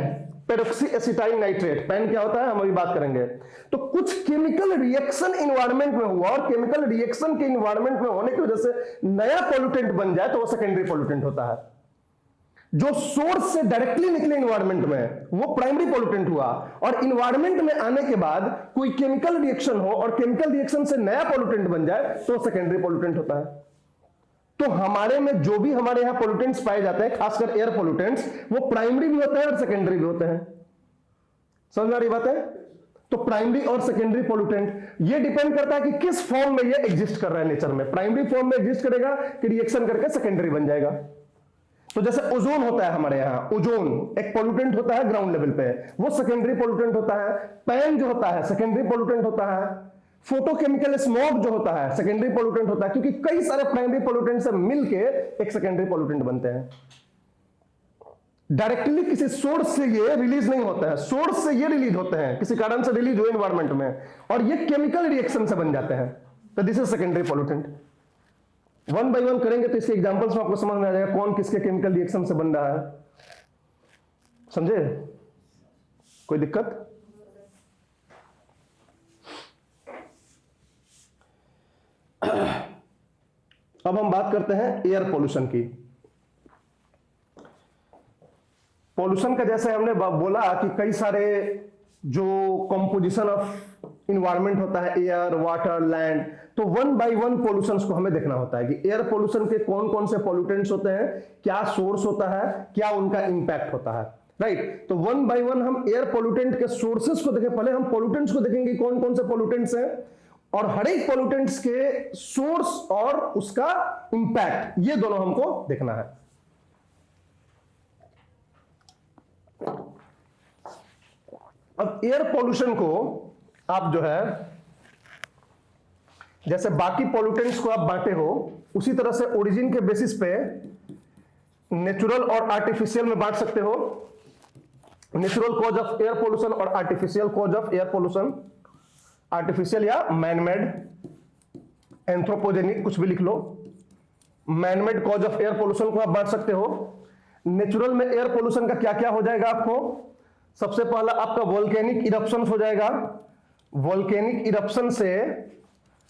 peroxy acetyl nitrate. Pan क्या होता है हम अभी बात करेंगे। तो कुछ केमिकल रिएक्शन इन्वायरमेंट में हुआ, और केमिकल रिएक्शन के इन्वायरमेंट में होने की वजह से नया पोल्यूटेंट बन जाए, तो वो सेकेंडरी पोल्यूटेंट होता है। जो सोर्स से डायरेक्टली निकले इन्वायरमेंट में, वो प्राइमरी पोल्यूटेंट हुआ, और इन्वायरमेंट में आने के बाद कोई केमिकल रिएक्शन हो और केमिकल रिएक्शन से नया पोल्यूटेंट बन जाए, तो सेकेंडरी पोल्यूटेंट होता है। तो हमारे में जो भी हमारे यहां पोल्यूटेंट्स पाए जाते हैं, खासकर एयर पोल्यूटेंट्स, वो प्राइमरी भी होते हैं और सेकेंडरी भी होते हैं। समझ आ रही बात है? तो प्राइमरी और सेकेंडरी पोल्यूटेंट ये डिपेंड करता है कि किस फॉर्म में ये एग्जिस्ट कर रहा है नेचर में। प्राइमरी फॉर्म में एग्जिस्ट करेगा कि रिएक्शन करके सेकेंडरी बन जाएगा। तो जैसे ओजोन होता है हमारे यहां, ओजोन एक पोल्यूटेंट होता है ग्राउंड लेवल पे, वो सेकेंडरी पोल्यूटेंट होता है। पैन जो होता है सेकेंडरी पोल्यूटेंट होता है। फोटोकेमिकल स्मोक जो होता है सेकेंडरी पोल्यूटेंट होता है, क्योंकि कई सारे प्राइमरी पोल्यूटेंट से मिलके एक सेकेंडरी पोल्यूटेंट बनते हैं। डायरेक्टली किसी सोर्स से ये रिलीज नहीं होता है, सोर्स से ये रिलीज होते हैं, किसी कारण से रिलीज हुए एनवायरनमेंट में, और ये केमिकल रिएक्शन से बन जाते हैं, तो this is secondary pollutant. One by one करेंगे तो इसके एग्जांपल्स में आपको समझ में आ जाएगा कौन किसके केमिकल रिएक्शन से बन रहा है। समझे? कोई दिक्कत? अब हम बात करते हैं एयर पोल्यूशन की। पोल्यूशन का जैसे हमने बोला कि कई सारे जो कंपोजिशन ऑफ इन्वायरमेंट होता है, एयर, वाटर, लैंड, तो वन बाय वन पोल्यूशंस को हमें देखना होता है कि एयर पोल्यूशन के कौन कौन से पोल्यूटेंट्स होते हैं, क्या सोर्स होता है, क्या उनका इंपैक्ट होता है, राइट। तो वन बाय वन हम एयर पोल्यूटेंट के सोर्सेस को देखें। पहले हम पोल्यूटेंट्स को देखेंगे कौन कौन से पोल्यूटेंट्स हैं, और हर एक पोल्यूटेंट्स के सोर्स और उसका इंपैक्ट, ये दोनों हमको देखना है। अब एयर पोल्यूशन को आप जो है जैसे बाकी पोल्यूटेंट्स को आप बांटे हो, उसी तरह से ओरिजिन के बेसिस पे नेचुरल और आर्टिफिशियल में बांट सकते हो। Natural cause of air pollution और artificial cause of air pollution. Artificial या मैनमेड, एंथ्रोपोजेनिक, कुछ भी लिख लो। Manmade cause of air pollution को आप बांट सकते हो। नेचुरल में एयर पोल्यूशन का क्या क्या हो जाएगा आपको? सबसे पहला आपका वोल्केनिक इरप्शन हो जाएगा। वोल्केनिक इरप्शन से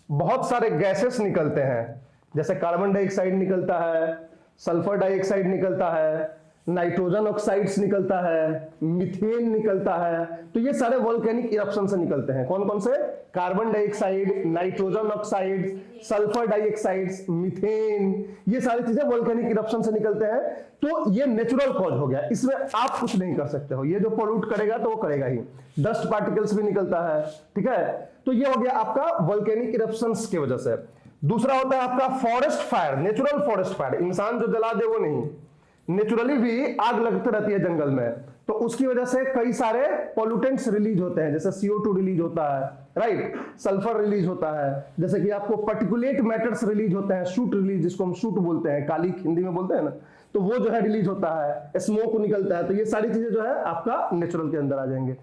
बहुत सारे गैसेस निकलते हैं, जैसे कार्बन डाइऑक्साइड निकलता है, सल्फर डाइऑक्साइड निकलता है, नाइट्रोजन ऑक्साइड्स निकलता है, मीथेन निकलता है। तो ये सारे वोल्केनिक इरप्शन से निकलते हैं। कौन कौन से? Carbon dioxide, nitrogen oxide, sulphur dioxides, methane, ये सारी चीजें वोल्केनिक इरप्शन से निकलते हैं। तो ये नेचुरल कॉज हो गया, इसमें आप कुछ नहीं कर सकते हो। ये जो पोल्यूट करेगा तो वो करेगा ही। डस्ट पार्टिकल्स भी निकलता है, ठीक है। तो ये हो गया आपका वोल्केनिक इरप्शंस की वजह से। दूसरा होता है आपका forest fire, natural forest fire. इंसान जो जला दे वो नहीं, नेचुरली भी आग लगती रहती है जंगल में, तो उसकी वजह से कई सारे पोल्यूटेंट्स रिलीज होते हैं, जैसे CO2 रिलीज होता है, राइट, सल्फर रिलीज होता है, जैसे कि आपको पार्टिकुलेट मैटर्स रिलीज होते हैं, शूट रिलीज, जिसको हम शूट बोलते हैं, काली हिंदी में बोलते हैं ना, तो वो जो है रिलीज होता है, स्मोक निकलता है। तो ये सारी चीजें जो है आपका नेचुरल के अंदर आ जाएंगे।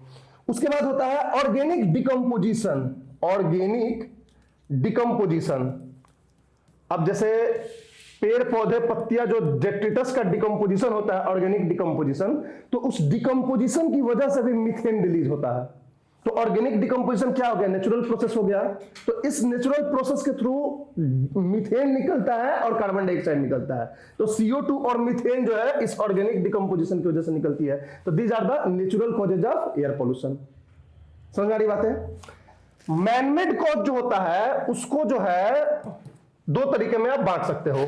उसके बाद होता है ऑर्गेनिक डिकम्पोजिशन। ऑर्गेनिक डिकम्पोजिशन, अब जैसे पेड़ पौधे पत्तियां, जो डेट्रिटस का डिकम्पोजिशन होता है, ऑर्गेनिक डिकम्पोजिशन, तो उस डिकम्पोजिशन की वजह से भी मीथेन रिलीज होता है। तो ऑर्गेनिक डिकम्पोजिशन क्या हो गया? नेचुरल प्रोसेस हो गया। तो इस नेचुरल प्रोसेस के थ्रू मीथेन निकलता है और कार्बन डाइऑक्साइड निकलता है। तो CO2 और मीथेन जो है इस ऑर्गेनिक डिकम्पोजिशन की वजह से निकलती है। तो these are the natural causes of air pollution. समझ आ रही बात है? मैनमेड कॉज जो होता है उसको जो है दो तरीके में आप बांट सकते हो,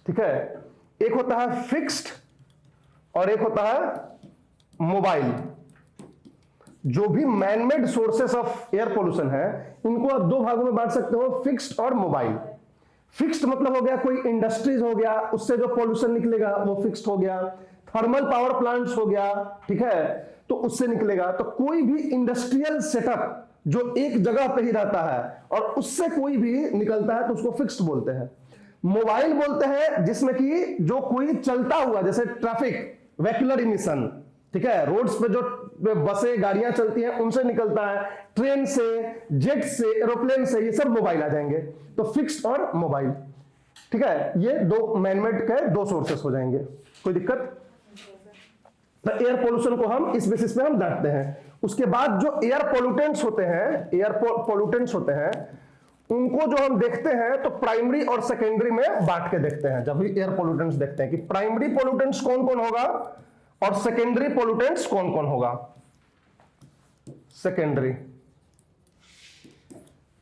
ठीक है। एक होता है फिक्स्ड और एक होता है मोबाइल। जो भी manmade sources of air pollution है इनको आप दो भागों में बांट सकते हो, फिक्स्ड और मोबाइल। फिक्स्ड मतलब हो गया कोई इंडस्ट्रीज हो गया, उससे जो पोल्यूशन निकलेगा वो फिक्स्ड हो गया। थर्मल पावर प्लांट्स हो गया, ठीक है, तो उससे निकलेगा। तो कोई भी इंडस्ट्रियल सेटअप जो एक जगह पे ही रहता है और उससे कोई भी निकलता है तो उसको फिक्स्ड बोलते हैं। मोबाइल बोलते हैं जिसमें कि जो कोई चलता हुआ, जैसे ट्रैफिक वेहिकुलर इमिशन, ठीक है, रोड्स पे जो बसें गाड़ियां चलती हैं उनसे निकलता है, ट्रेन से, जेट से, एरोप्लेन से, ये सब मोबाइल आ जाएंगे। तो फिक्स्ड और मोबाइल, ठीक है, ये दो मैनमेड के दो सोर्सेस हो जाएंगे। कोई दिक्कत? तो एयर पोल्यूशन को हम इस बेसिस पे हम डांटते हैं। उसके बाद जो एयर पोल्यूटेंट्स होते हैं उनको जो हम देखते हैं तो प्राइमरी और सेकेंडरी में बांट के देखते हैं। जब भी एयर पोल्यूटेंट्स देखते हैं कि प्राइमरी पोल्यूटेंट्स कौन कौन होगा और सेकेंडरी पोल्यूटेंट्स कौन कौन होगा। सेकेंडरी,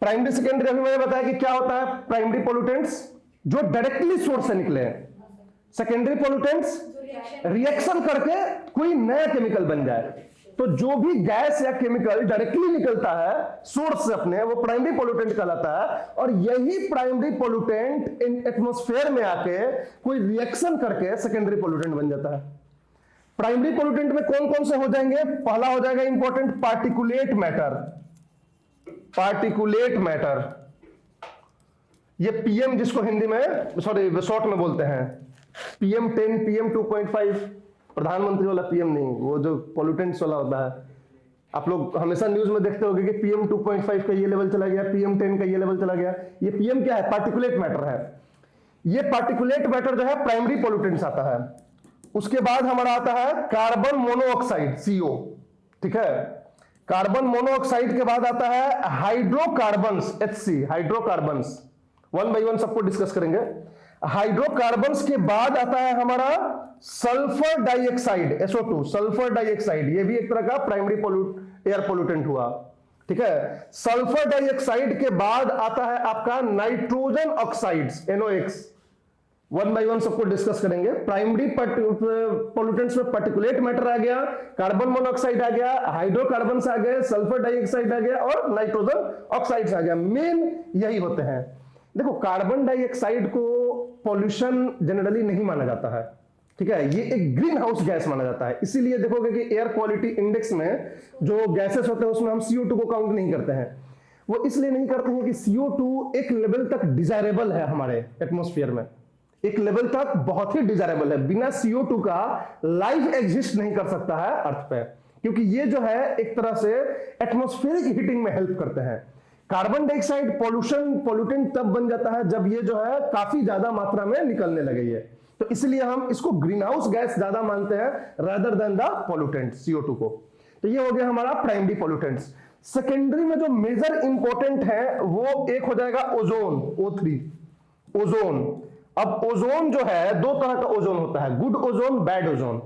प्राइमरी सेकेंडरी अभी मैंने बताया कि क्या होता है। प्राइमरी पोल्यूटेंट्स जो डायरेक्टली सोर्स से निकले हैं, सेकेंडरी पोल्यूटेंट्स रिएक्शन करके कोई नया केमिकल बन जाए। तो जो भी गैस या केमिकल डायरेक्टली निकलता है सोर्स से अपने, वो प्राइमरी पोल्यूटेंट कहलाता है। और यही प्राइमरी पोल्यूटेंट इन एटमॉस्फेयर में आके कोई रिएक्शन करके सेकेंडरी पोल्यूटेंट बन जाता है। प्राइमरी पोल्यूटेंट में कौन कौन से हो जाएंगे? पहला हो जाएगा important, particulate matter. Particulate matter, ये पीएम जिसको हिंदी में शॉर्ट में बोलते हैं, PM10, PM2.5, प्रधानमंत्री वाला पीएम नहीं, वो जो पोल्यूटेंट्स वाला होता है। आप लोग हमेशा न्यूज में देखते होंगे कि PM2.5 का ये लेवल चला गया, PM10 का ये लेवल चला गया। ये पीएम क्या है? पार्टिकुलेट मैटर है। ये पार्टिकुलेट मैटर जो है प्राइमरी पोल्यूटेंट्स आता है। उसके बाद हमारा आता है कार्बन मोनोऑक्साइड, CO, ठीक है। कार्बन मोनोऑक्साइड के बाद आता है hydrocarbons, HC, hydrocarbons. One by one सबको डिस्कस करेंगे। हाइड्रोकार्बन्स के बाद आता है हमारा sulphur dioxide, SO2, sulphur dioxide. ये भी एक तरह का प्राइमरी एयर पोल्यूटेंट हुआ, ठीक है। सल्फर डाइऑक्साइड के बाद आता है आपका nitrogen oxides, NOx। One by one सबको डिस्कस करेंगे। प्राइमरी पोल्यूटेंट्स में पार्टिकुलेट मैटर आ गया, कार्बन मोनोऑक्साइड आ गया, हाइड्रोकार्बन्स आ गए, सल्फर डाइऑक्साइड आ गया और नाइट्रोजन ऑक्साइड्स आ गया। मेन यही होते हैं। देखो, कार्बन डाइऑक्साइड को पॉल्यूशन जनरली नहीं माना जाता है, ठीक है, ये एक ग्रीन हाउस गैस माना जाता है। इसीलिए देखोगे कि एयर क्वालिटी इंडेक्स में जो गैसेस होते हैं उसमें हम CO2 को काउंट नहीं करते हैं। वो इसलिए नहीं करते हैं कि CO2 एक लेवल तक डिजायरेबल है हमारे एटमॉस्फेयर में, एक लेवल तक बहुत ही डिजायरेबल है। बिना CO2 का लाइफ एग्जिस्ट नहीं कर सकता है अर्थ पे, क्योंकि ये जो है एक तरह से एटमॉस्फेरिक हीटिंग में हेल्प करते हैं। कार्बन डाइऑक्साइड पोल्यूटेंट तब बन जाता है जब ये जो है काफी ज्यादा मात्रा में निकलने लगे ये, तो इसलिए हम इसको ग्रीन हाउस गैस ज्यादा मानते हैं rather than the pollutant, CO2 को। तो ये हो गया हमारा प्राइमरी पोल्यूटेंट्स। सेकेंडरी में जो मेजर इंपॉर्टेंट है वो एक हो जाएगा ओजोन, O3, ओजोन। अब ओजोन जो है दो तरह का ओजोन होता है, good ozone, bad ozone.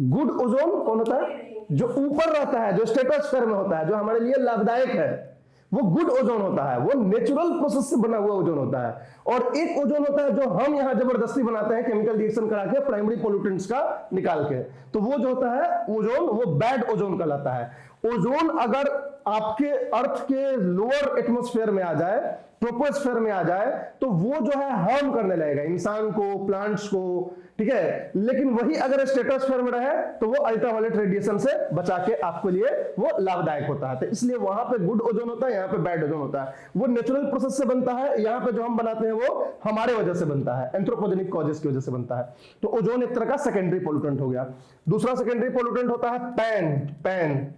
Good ozone कौन होता है? जो ऊपर रहता है, जो स्ट्रेटोस्फीयर में होता है, जो हमारे लिए लाभदायक है, वो गुड ओजोन होता है, वो नेचुरल प्रोसेस से बना हुआ ओजोन होता है। और एक ओजोन होता है जो हम यहां जबरदस्ती बनाते हैं केमिकल रिएक्शन करा के प्राइमरी पोल्यूटेंट्स का निकाल के, तो वो जो होता है ओजोन, वो बैड ओजोन कहलाता है। ओजोन अगर आपके अर्थ के लोअर एटमॉस्फेयर में आ जाए, ट्रोपोस्फेयर में आ जाए, तो वो जो है हार्म करने लगेगा इंसान को, प्लांट्स को, ठीक है। लेकिन वही अगर स्ट्रेटोस्फीयर में रहे तो वो अल्ट्रावायलेट रेडिएशन से बचा के आपके लिए वो लाभदायक होता है। तो इसलिए वहां पे गुड ओजोन होता है, यहाँ पे बैड ओजोन होता है। वो नेचुरल प्रोसेस से बनता है, यहाँ पे जो हम बनाते हैं वो हमारे वजह से बनता है, एंथ्रोपोजेनिक कॉजेस की वजह से बनता है। तो ओजोन एक तरह का सेकेंडरी पोल्यूटेंट हो गया। दूसरा सेकेंडरी पोल्यूटेंट होता है पैन।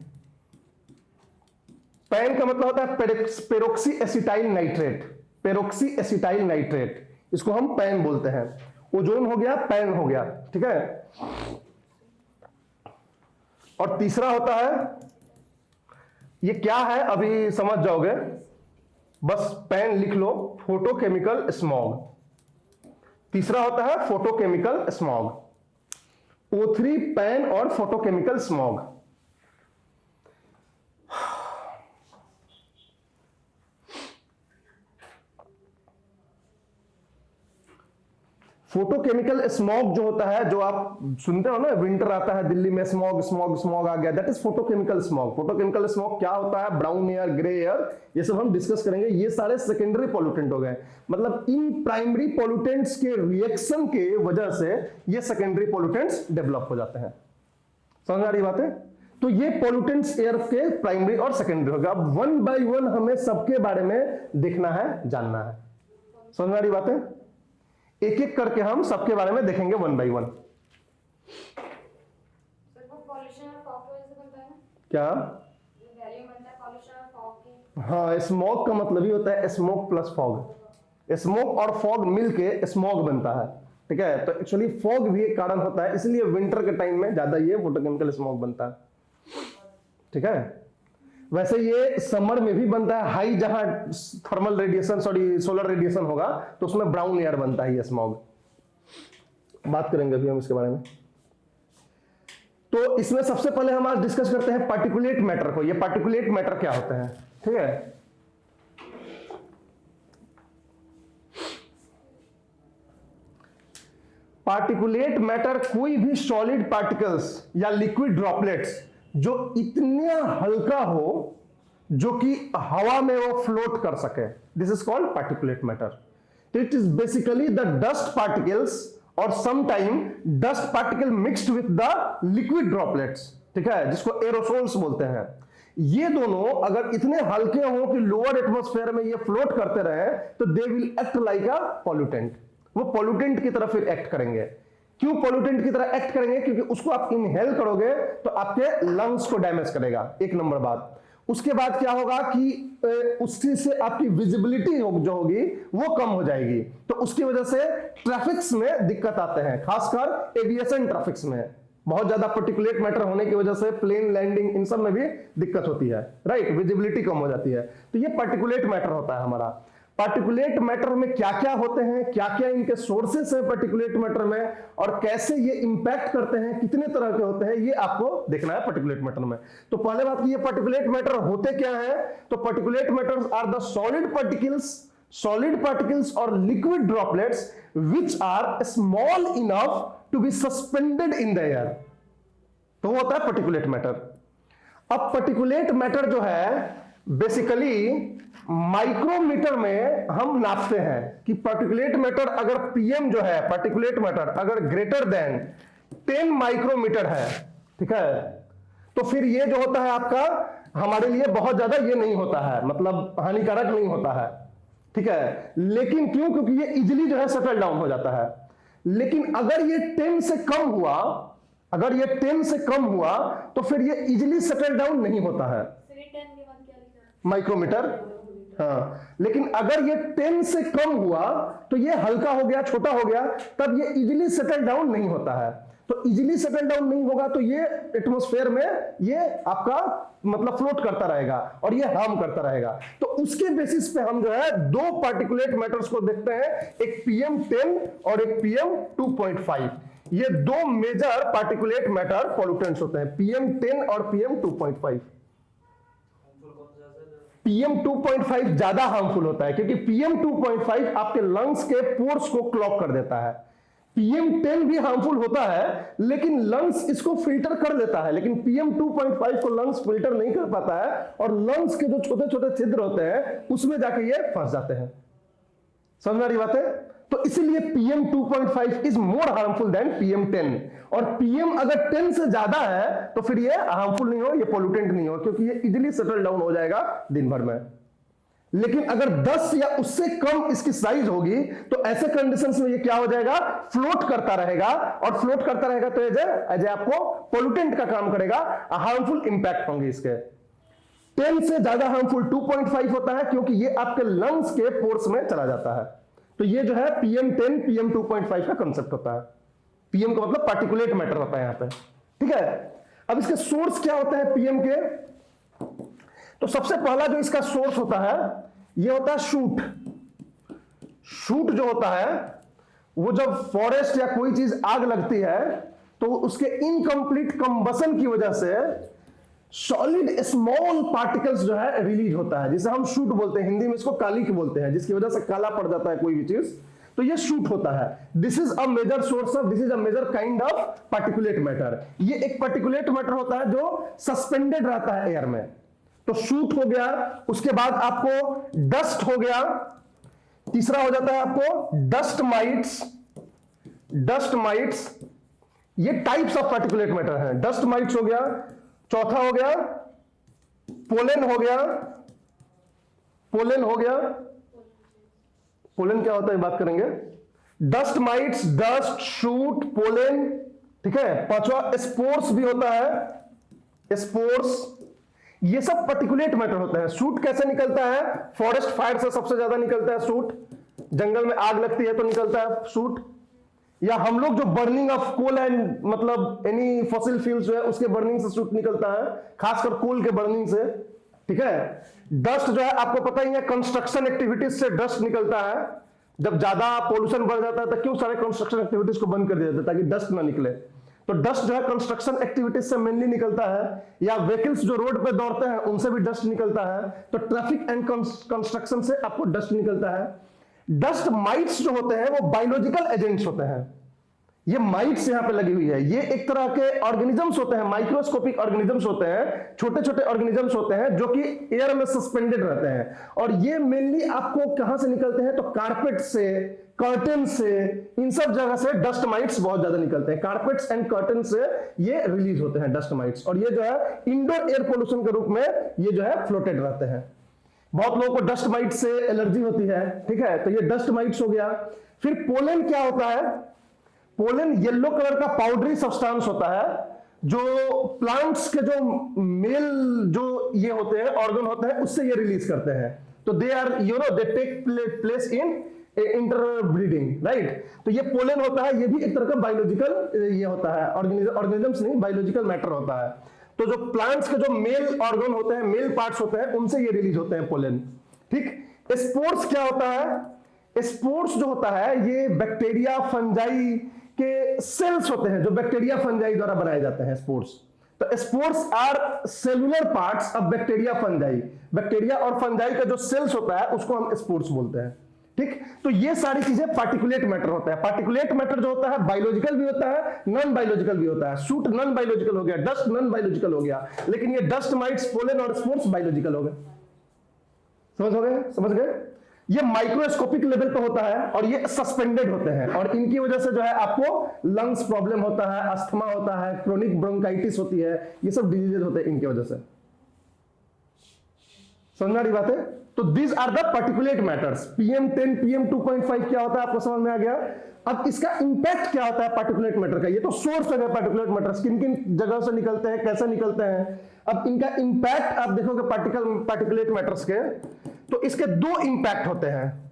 पैन का मतलब होता है peroxy acetyl nitrate, peroxy acetyl nitrate, इसको हम पैन बोलते हैं। ओजोन हो गया, पैन हो गया, ठीक है। और तीसरा होता है, ये क्या है अभी समझ जाओगे, बस पैन लिख लो, फोटोकेमिकल स्मॉग। तीसरा होता है फोटोकेमिकल स्मॉग, O3, पैन और फोटोकेमिकल स्मॉग। फोटोकेमिकल स्मॉग जो होता है, जो आप सुनते हो ना, विंटर आता है दिल्ली में, स्मॉग स्मॉग स्मॉग आ गया, that is photochemical smog. Photochemical smog क्या होता है? ब्राउन एयर, ग्रे एयर, ये सब हम डिस्कस करेंगे। ये सारे सेकेंडरी पॉल्यूटेंट हो गए, मतलब इन प्राइमरी पॉल्यूटेंट्स के रिएक्शन के वजह से ये सेकेंडरी पॉल्यूटेंट्स डेवलप हो जाते हैं। समझ आ रही बात है? तो ये पॉल्यूटेंट्स एयर के प्राइमरी और सेकेंडरी हो गया। अब वन बाय वन हमें सबके बारे में देखना है, जानना है। समझ आ रही बात है? एक एक करके हम सबके बारे में देखेंगे वन बाय वन। सर वो पॉल्यूशन और फॉग की वजह से बनता है ना? क्या? वैल्यू बनता है पॉल्यूशन और फॉग की। हाँ, स्मॉग का मतलब ही होता है स्मोक प्लस फॉग। स्मोक और फॉग मिलके स्मॉग बनता है, ठीक है? तो एक्चुअली फॉग भी एक कारण होता है, इसलिए विंटर के टाइम में ज्यादा ये फोटोकेमिकल स्मॉग बनता है, ठीक है? वैसे ये समर में भी बनता है, हाई जहां thermal radiation, sorry solar radiation होगा तो उसमें ब्राउन एयर बनता है, ये स्मॉग। बात करेंगे अभी हम इसके बारे में। तो इसमें सबसे पहले हम आज डिस्कस करते हैं पार्टिकुलेट मैटर को। ये पार्टिकुलेट मैटर क्या होते हैं, ठीक है? पार्टिकुलेट मैटर कोई भी सॉलिड पार्टिकल्स या लिक्विड ड्रॉपलेट्स जो इतना हल्का हो जो कि हवा में वो फ्लोट कर सके, this is called particulate matter. It is basically the dust particles और sometime dust particle mixed with the liquid droplets, ठीक है, जिसको एरोसोल्स बोलते हैं। ये दोनों अगर इतने हल्के हों कि लोअर एटमॉस्फेयर में ये फ्लोट करते रहे तो they will act like a pollutant. वो पॉल्यूटेंट की तरह फिर एक्ट करेंगे। क्यों पॉल्यूटेंट की तरह एक्ट करेंगे? क्योंकि उसको आप इनहेल करोगे तो आपके लंग्स को डैमेज करेगा, एक नंबर बात। उसके बाद क्या होगा कि उससे से आपकी विजिबिलिटी जो होगी वो कम हो जाएगी, तो उसकी वजह से ट्रैफिक्स में दिक्कत आते हैं, खासकर एविएशन ट्रैफिक्स में। बहुत ज्यादा पार्टिकुलेट मैटर होने की वजह से प्लेन लैंडिंग इन सब में भी दिक्कत होती है, राइट? विजिबिलिटी कम हो जाती है। तो ये पार्टिकुलेट मैटर होता है हमारा। पार्टिकुलेट मैटर में क्या क्या होते हैं, क्या क्या इनके सोर्सेस हैं पार्टिकुलेट मैटर में, और कैसे ये इंपैक्ट करते हैं, कितने तरह के होते हैं, ये आपको देखना है पार्टिकुलेट मैटर में। तो पहले बात, ये पार्टिकुलेट मैटर होते क्या है? तो particulate matters are the solid particles और liquid droplets which are small enough to be suspended in the air. तो वो होता है पार्टिकुलेट मैटर। अब पार्टिकुलेट मैटर जो है बेसिकली माइक्रोमीटर में हम नापते हैं कि पार्टिकुलेट मैटर अगर पीएम जो है, पार्टिकुलेट मैटर अगर ग्रेटर देन 10 माइक्रोमीटर है, ठीक है, तो फिर ये जो होता है आपका हमारे लिए बहुत ज्यादा ये नहीं होता है, मतलब हानिकारक नहीं होता है, ठीक है? लेकिन क्यों? क्योंकि ये इजिली जो है सेटल डाउन हो जाता है। लेकिन अगर ये 10 से कम हुआ, अगर ये 10 से कम हुआ तो फिर ये इजिली सेटल डाउन नहीं होता है, माइक्रोमीटर। हाँ, लेकिन अगर ये 10 से कम हुआ तो ये हल्का हो गया, छोटा हो गया, तब ये इजीली सेटल डाउन नहीं होता है। तो इजीली सेटल डाउन नहीं होगा तो ये एटमॉस्फेयर में ये आपका मतलब फ्लोट करता रहेगा और ये हार्म करता रहेगा। तो उसके बेसिस पे हम जो है दो पार्टिकुलेट मैटर्स को देखते हैं, एक PM10 और एक PM2.5। ये दो मेजर पार्टिकुलेट मैटर पॉल्यूटेंट्स होते हैं, PM10 और PM2.5। PM2.5 ज्यादा हार्मफुल होता है क्योंकि PM2.5 आपके लंग्स के पोर्स को क्लॉग कर देता है। PM10 भी हार्मफुल होता है लेकिन लंग्स इसको फिल्टर कर देता है, लेकिन PM2.5 को लंग्स फिल्टर नहीं कर पाता है और लंग्स के जो छोटे छोटे छिद्र होते हैं उसमें जाके ये फंस जाते हैं। समझ में आ रही बात है? तो इसीलिए PM2.5 is more harmful then PM10। और PM अगर 10 से ज्यादा है तो फिर ये हार्मफुल नहीं हो, ये पोल्यूटेंट नहीं हो, क्योंकि ये इजीली सेटल डाउन हो जाएगा दिन भर में। लेकिन अगर 10 या उससे कम इसकी साइज होगी तो ऐसे कंडीशंस में ये क्या हो जाएगा, फ्लोट करता रहेगा, और फ्लोट करता रहेगा तो एज आपको पोल्यूटेंट का काम करेगा, हार्मफुल इंपैक्ट होंगे इसके। 10 से ज्यादा हार्मफुल 2.5 होता है क्योंकि ये आपके लंग्स के पोर्स में चला जाता है। तो ये जो है PM10 PM2.5 का कंसेप्ट होता है। PM का मतलब पार्टिकुलेट मैटर होता है यहां पे, ठीक है। अब इसके सोर्स क्या होते हैं PM के? तो सबसे पहला जो इसका सोर्स होता है ये होता है शूट। शूट जो होता है वो जब फॉरेस्ट या कोई चीज आग लगती है तो उसके इनकम्प्लीट कंबसन की वजह से सॉलिड स्मॉल पार्टिकल्स जो है रिलीज होता है, जिसे हम शूट बोलते हैं, हिंदी में इसको कालिक बोलते हैं, जिसकी वजह से काला पड़ जाता है कोई भी चीज। तो ये शूट होता है। This is a major source of, this is a major kind of particulate matter. ये एक पार्टिकुलेट मैटर होता है जो सस्पेंडेड रहता है एयर में। तो शूट हो गया, उसके बाद आपको डस्ट हो गया, तीसरा हो जाता है आपको डस्ट माइट्स। डस्ट माइट्स ये टाइप्स ऑफ पार्टिकुलेट मैटर हैं। डस्ट माइट्स हो गया, चौथा हो गया पोलन हो गया। पोलन हो गया, पोलन क्या होता है बात करेंगे। Dust mites, dust, shoot, pollen, ठीक है। पांचवा स्पोर्स भी होता है, स्पोर्स। ये सब पार्टिकुलेट मैटर होते हैं। शूट कैसे निकलता है, फॉरेस्ट फायर से सबसे ज्यादा निकलता है शूट। जंगल में आग लगती है तो निकलता है शूट, या हम लोग जो बर्निंग ऑफ कोल एंड मतलब एनी फॉसिल फ्यूल्स जो है उसके बर्निंग से शूट निकलता है, खासकर कोल के बर्निंग से, ठीक है। डस्ट जो है आपको पता ही है, कंस्ट्रक्शन एक्टिविटीज से डस्ट निकलता है। जब ज्यादा पोल्यूशन बढ़ जाता है तो क्यों सारे कंस्ट्रक्शन एक्टिविटीज को बंद कर दिया जाता है ताकि डस्ट ना निकले। तो डस्ट जो है कंस्ट्रक्शन एक्टिविटीज से मेनली निकलता है, या व्हीकल्स जो रोड पे दौड़ते हैं उनसे भी डस्ट निकलता है। तो ट्रैफिक एंड कंस्ट्रक्शन से आपको डस्ट निकलता है। डस्ट माइट्स जो होते हैं वो बायोलॉजिकल एजेंट्स होते हैं। ये माइट्स यहां पे लगी हुई है, ये एक तरह के ऑर्गेनिजम्स होते हैं, माइक्रोस्कोपिक ऑर्गेनिजम्स होते हैं, छोटे छोटे ऑर्गेनिजम्स होते हैं जो कि एयर में सस्पेंडेड रहते हैं। और ये मेनली आपको कहां से निकलते हैं, तो कारपेट से, कर्टन से, इन सब जगह से डस्ट माइट्स बहुत ज्यादा निकलते हैं। कारपेट्स एंड कर्टन से ये रिलीज होते हैं डस्ट माइट्स, और ये जो है इंडोर एयर पोल्यूशन के रूप में ये जो है फ्लोटेड रहते हैं। बहुत लोगों को डस्ट माइट से एलर्जी होती है, ठीक है, तो ये डस्ट माइट्स हो गया। फिर पोलन क्या होता है, पोलन येलो कलर का पाउडरी सब्सटेंस होता है जो प्लांट्स के जो मेल जो ये होते हैं ऑर्गन होते हैं उससे ये रिलीज करते हैं। तो they are they take place in interbreeding, right. तो ये पोलन होता है, ये भी एक तरह का बायोलॉजिकल ये होता है, ऑर्गेनिजम्स नहीं, बायोलॉजिकल मैटर होता है। तो जो प्लांट्स के जो मेल ऑर्गन होते हैं, मेल पार्ट्स होते हैं, उनसे ये रिलीज होते हैं पोलन, ठीक। स्पोर्स क्या होता है, स्पोर्स जो होता है ये बैक्टीरिया फंजाई के सेल्स होते हैं जो बैक्टीरिया फंजाई द्वारा बनाए जाते हैं स्पोर्स। तो spores are cellular parts of bacteria fungi. Bacteria और फंजाई का जो सेल्स होता है उसको हम स्पोर्स बोलते हैं, ठीक। तो ये सारी चीजें पार्टिकुलेट मैटर होता है। पार्टिकुलेट मैटर जो होता है बायोलॉजिकल भी होता है, नॉन बायोलॉजिकल भी होता है। शूट नॉन बायोलॉजिकल हो गया, डस्ट नॉन बायोलॉजिकल हो गया, लेकिन ये डस्ट माइट्स, पोलन और स्पोर्स बायोलॉजिकल हो गए। समझ गए। ये माइक्रोस्कोपिक लेवल पे होता है और ये सस्पेंडेड होते हैं, और इनकी वजह से जो है आपको लंग्स प्रॉब्लम होता है, अस्थमा होता है, क्रोनिक ब्रोंकाइटिस होती है, ये सब डिजीजेज होते हैं इनकी वजह से। समझ रही बात है। तो these are the particulate matters. PM10, PM2.5 क्या होता है आपको समझ में आ गया। अब इसका इंपैक्ट क्या होता है पार्टिकुलेट मैटर का, ये तो सोर्स है पार्टिकुलेट मैटर, किन किन जगह से निकलते हैं, कैसे निकलते हैं। अब इनका इंपैक्ट आप देखोगे पार्टिकुलेट मैटर्स के, तो इसके दो इंपैक्ट होते हैं।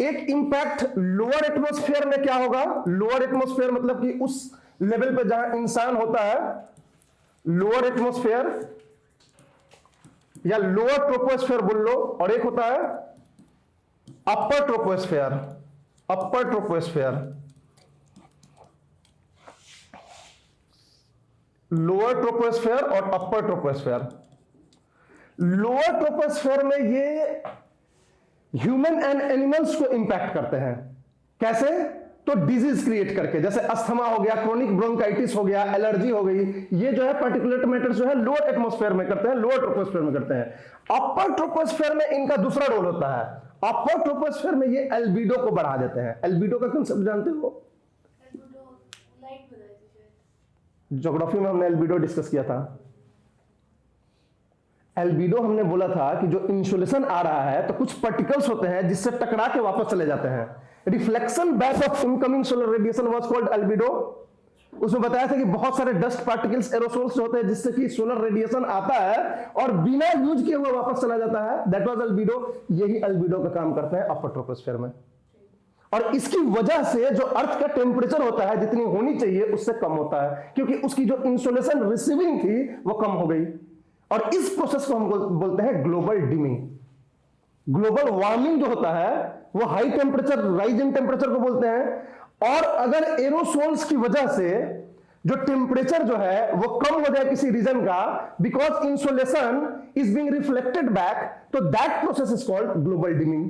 एक इंपैक्ट लोअर एटमॉस्फेयर में क्या होगा, लोअर एटमॉस्फेयर मतलब कि उस लेवल पे जहां इंसान होता है, लोअर एटमॉस्फेयर या लोअर ट्रोपोस्फेयर बोल लो, और एक होता है अपर ट्रोपोस्फेयर। अपर ट्रोपोस्फेयर, लोअर ट्रोपोस्फेयर और अपर ट्रोपोस्फेयर। लोअर ट्रोपोस्फेयर में ये ह्यूमन एंड एनिमल्स को इंपैक्ट करते हैं। कैसे, तो डिजीज क्रिएट करके, जैसे अस्थमा हो गया, क्रोनिक ब्रोंकाइटिस हो गया, एलर्जी हो गई, ये जो है पार्टिकुलेट मैटर जो है लोअर एटमॉस्फेयर में करते हैं, लोअर ट्रोपोस्फेयर में करते हैं। अपर ट्रोपोस्फेयर में इनका दूसरा रोल होता है। अपर ट्रोपोस्फेयर में ये एल्बिडो को बढ़ा देते हैं। एल्बिडो का कंसेप्ट जानते हो, ज्योग्राफी में हमने एल्बिडो डिस्कस किया था। एल्बिडो हमने बोला था कि जो इंसोलेशन आ रहा है तो कुछ पार्टिकल्स होते हैं जिससे टकरा के वापस चले जाते हैं। Reflection back of incoming solar radiation was called albedo. उसमें बताया था कि बहुत सारे डस्ट पार्टिकल्स, एरोसोल्स होते हैं जिससे कि सोलर रेडिएशन आता है और बिना यूज किए हुए वापस चला जाता है, दैट वाज एल्बिडो। यही एल्बिडो का काम करते हैं अपर ट्रोपोस्फेयर में, और इसकी वजह से जो अर्थ का टेम्परेचर होता है जितनी होनी चाहिए उससे कम होता है, क्योंकि उसकी जो इंसोलेशन रिसीविंग थी वो कम हो गई। और इस प्रोसेस को हम बोलते हैं ग्लोबल डिमिंग। ग्लोबल वार्मिंग जो होता है वो high temperature, rise in temperature को बोलते हैं। और अगर एरोसोल्स की वजह से जो टेम्परेचर जो है वो कम हो जाए किसी रीजन का, because insolation is being reflected back, तो that process is called global dimming.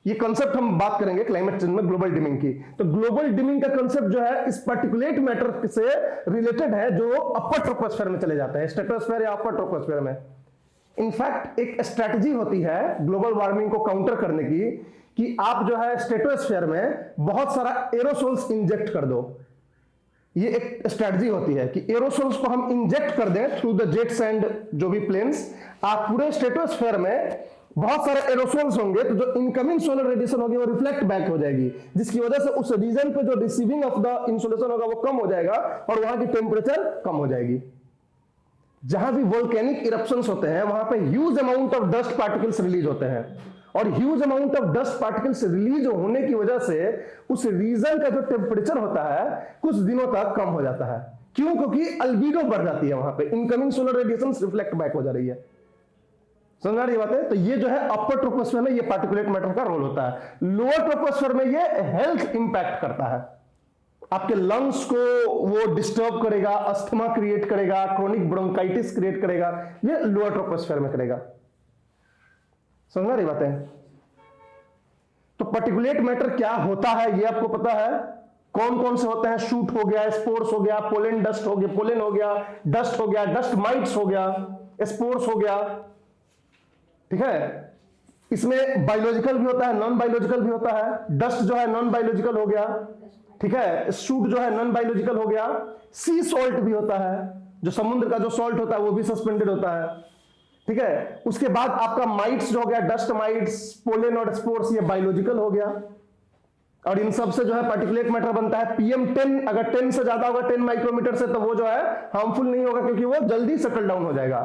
ये कंसेप्ट हम बात करेंगे क्लाइमेट चेंज में ग्लोबल डिमिंग की। तो ग्लोबल डिमिंग का कंसेप्ट जो है इस पार्टिकुलेट मैटर से रिलेटेड है जो अपर ट्रोपोस्फेयर में चले जाते हैं, स्ट्रेटोस्फेयर या अपर ट्रोपोस्फेयर में। इनफैक्ट एक स्ट्रेटजी होती है ग्लोबल वार्मिंग को काउंटर करने की कि आप जो है स्ट्रेटोस्फेयर में बहुत सारा एरोसोल्स इंजेक्ट कर दो। ये एक स्ट्रेटजी होती है कि एरोसोल्स को हम इंजेक्ट कर दें थ्रू द जेट्स एंड जो भी प्लेन्स। आप पूरे स्ट्रेटोस्फेयर में बहुत सारे एरोसोल्स होंगे तो जो इनकमिंग सोलर रेडिएशन होगी वो रिफ्लेक्ट बैक हो जाएगी, जिसकी वजह से उस रीजन पे जो रिसीविंग ऑफ द इंसोलेशन होगा वो कम हो जाएगा और वहां की टेम्परेचर कम हो जाएगी। जहां भी वोल्केनिक इरप्शंस होते हैं वहां पे huge amount of dust particles release होते हैं और huge amount of dust particles release होने की वजह से उस रीजन का जो टेम्परेचर होता है कुछ दिनों तक कम हो जाता है। क्यों? क्योंकि अल्बीडो बढ़ जाती है, वहां पे incoming solar radiation reflect back हो जा रही है। समझ आ रही बात है? तो ये जो है अपर ट्रोपोस्फेयर में ये पार्टिकुलेट मैटर का रोल होता है। लोअर ट्रोपोस्फेयर में ये हेल्थ इंपैक्ट करता है, आपके लंग्स को वो डिस्टर्ब करेगा, अस्थमा क्रिएट करेगा, क्रोनिक ब्रोंकाइटिस क्रिएट करेगा, ये लोअर ट्रोपोस्फेयर में करेगा। समझ आ रही बात है? तो पार्टिकुलेट मैटर क्या होता है ये आपको पता है, कौन कौन से होते हैं? शूट हो गया, स्पोर्स हो गया, पोलन डस्ट हो गया, पोलन हो गया, डस्ट हो गया, डस्ट माइट्स हो गया, स्पोर्स हो गया। ठीक है, इसमें बायोलॉजिकल भी होता है, नॉन बायोलॉजिकल भी होता है। डस्ट जो है नॉन बायोलॉजिकल हो गया, ठीक है, शूट जो है नॉन बायोलॉजिकल हो गया। सी सॉल्ट भी होता है, जो समुद्र का जो सॉल्ट होता है वो भी सस्पेंडेड होता है। ठीक है, उसके बाद आपका माइट्स जो हो गया, डस्ट माइट्स, पोलन और स्पोर्स, ये बायोलॉजिकल हो गया। और इन सब से जो है पार्टिकुलेट मैटर बनता है। PM10 अगर 10 से ज्यादा होगा 10 माइक्रोमीटर से तो वो जो है हार्मफुल नहीं होगा क्योंकि वो जल्दी सेटल डाउन हो जाएगा।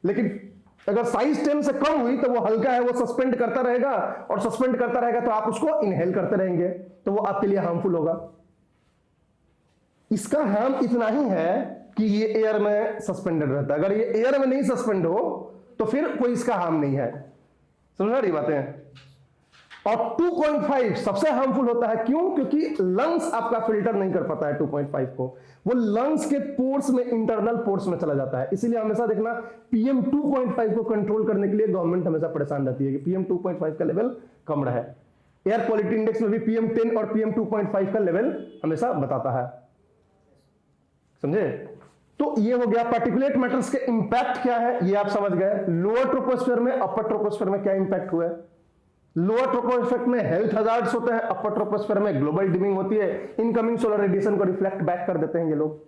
लेकिन अगर साइज 10 से कम हुई तो वो हल्का है, वो सस्पेंड करता रहेगा और सस्पेंड करता रहेगा तो आप उसको इनहेल करते रहेंगे तो वो आपके लिए हार्मफुल होगा। इसका हार्म इतना ही है कि ये एयर में सस्पेंडेड रहता है। अगर ये एयर में नहीं सस्पेंड हो तो फिर कोई इसका हार्म नहीं है। समझ रही बातें? और 2.5 सबसे हार्मफुल होता है। क्यों? क्योंकि लंग्स आपका फिल्टर नहीं कर पाता है 2.5 को, वो लंग्स के पोर्स में, इंटरनल पोर्स में चला जाता है। इसीलिए हमेशा देखना PM 2.5 को कंट्रोल करने के लिए गवर्नमेंट हमेशा परेशान रहती है कि PM 2.5 का लेवल कम रहे। एयर क्वालिटी इंडेक्स में भी PM10 और PM 2.5 का लेवल हमेशा बताता है। समझे? तो ये हो गया पार्टिकुलेट मैटर्स के इंपैक्ट क्या है, ये आप समझ गए। लोअर ट्रोपोस्फेयर में, अपर ट्रोपोस्फेयर में क्या इंपैक्ट हुआ है। लोअर ट्रोपोस्फेयर में हेल्थ हजार्ड्स होते हैं, अपर ट्रोपोस्फेयर में ग्लोबल डिमिंग होती है, इनकमिंग सोलर रेडिएशन को रिफ्लेक्ट बैक कर देते हैं ये लोग।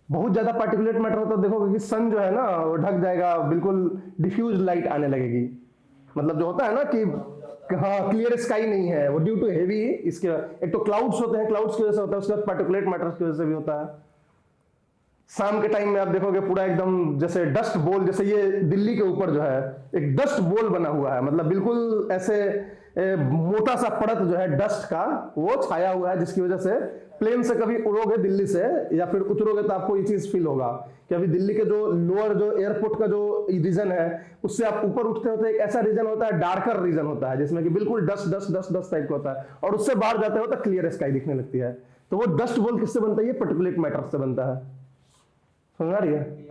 बहुत ज्यादा पार्टिकुलेट मैटर होता है, देखोगे कि सन जो है ना वो ढक जाएगा, बिल्कुल डिफ्यूज लाइट आने लगेगी। मतलब जो होता है ना कि हाँ क्लियर स्काई नहीं है, वो ड्यू टू हेवी, इसके एक तो क्लाउड्स होते हैं, क्लाउड्स की वजह से होता है, उसके बाद पार्टिकुलेट मैटर्स की वजह से भी होता है। शाम के टाइम में आप देखोगे पूरा एकदम जैसे डस्ट बॉल, जैसे ये दिल्ली के ऊपर जो है एक डस्ट बॉल बना हुआ है, मतलब बिल्कुल ऐसे मोटा सा परत जो है डस्ट का वो छाया हुआ है, जिसकी वजह से प्लेन से कभी उड़ोगे दिल्ली से या फिर उतरोगे तो आपको ये चीज फील होगा कि अभी दिल्ली के जो लोअर जो एयरपोर्ट का जो रीजन है उससे आप ऊपर उठते होते एक ऐसा रीजन होता है, डार्कर रीजन होता है जिसमें कि बिल्कुल dust dust dust dust type का होता है, और उससे बाहर जाते हो तो क्लियर स्काई दिखने लगती है। तो वो डस्ट बॉल किससे बनता है? ये पार्टिकुलेट मैटर से बनता है। समझ आ रही है?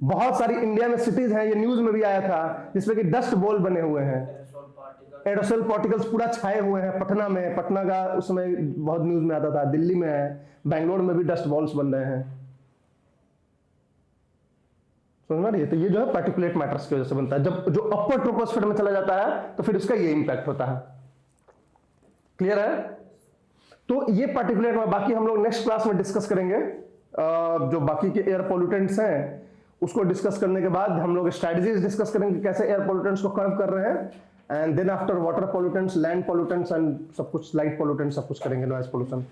बहुत सारी इंडिया में सिटीज हैं, ये न्यूज में भी आया था, जिसमें कि डस्ट बॉल बने हुए हैं, एरोसोल पार्टिकल्स पूरा छाए हुए हैं। पटना में, पटना का उसमें बहुत न्यूज में आता था, दिल्ली में है, बैंगलोर में भी डस्ट बॉल्स बन रहे हैं। समझ रही है? तो ये जो है पार्टिकुलेट मैटर्स की वजह से बनता है। जब जो अपर ट्रोपोस्फेयर में चला जाता है तो फिर उसका ये इंपैक्ट होता है। क्लियर है? तो ये पार्टिकुलेट, बाकी हम लोग नेक्स्ट क्लास में डिस्कस करेंगे। जो बाकी के एयर पोल्यूटेंट्स हैं उसको डिस्कस करने के बाद हम लोग स्ट्रेटजीज डिस्कस करेंगे कैसे एयर पोल्यूटेंट्स को कर्व कर रहे हैं, and then after water pollutants, land pollutants and सब कुछ, लाइट पोल्यूटेंट्स, सब कुछ करेंगे, नॉइज पोल्यूशन।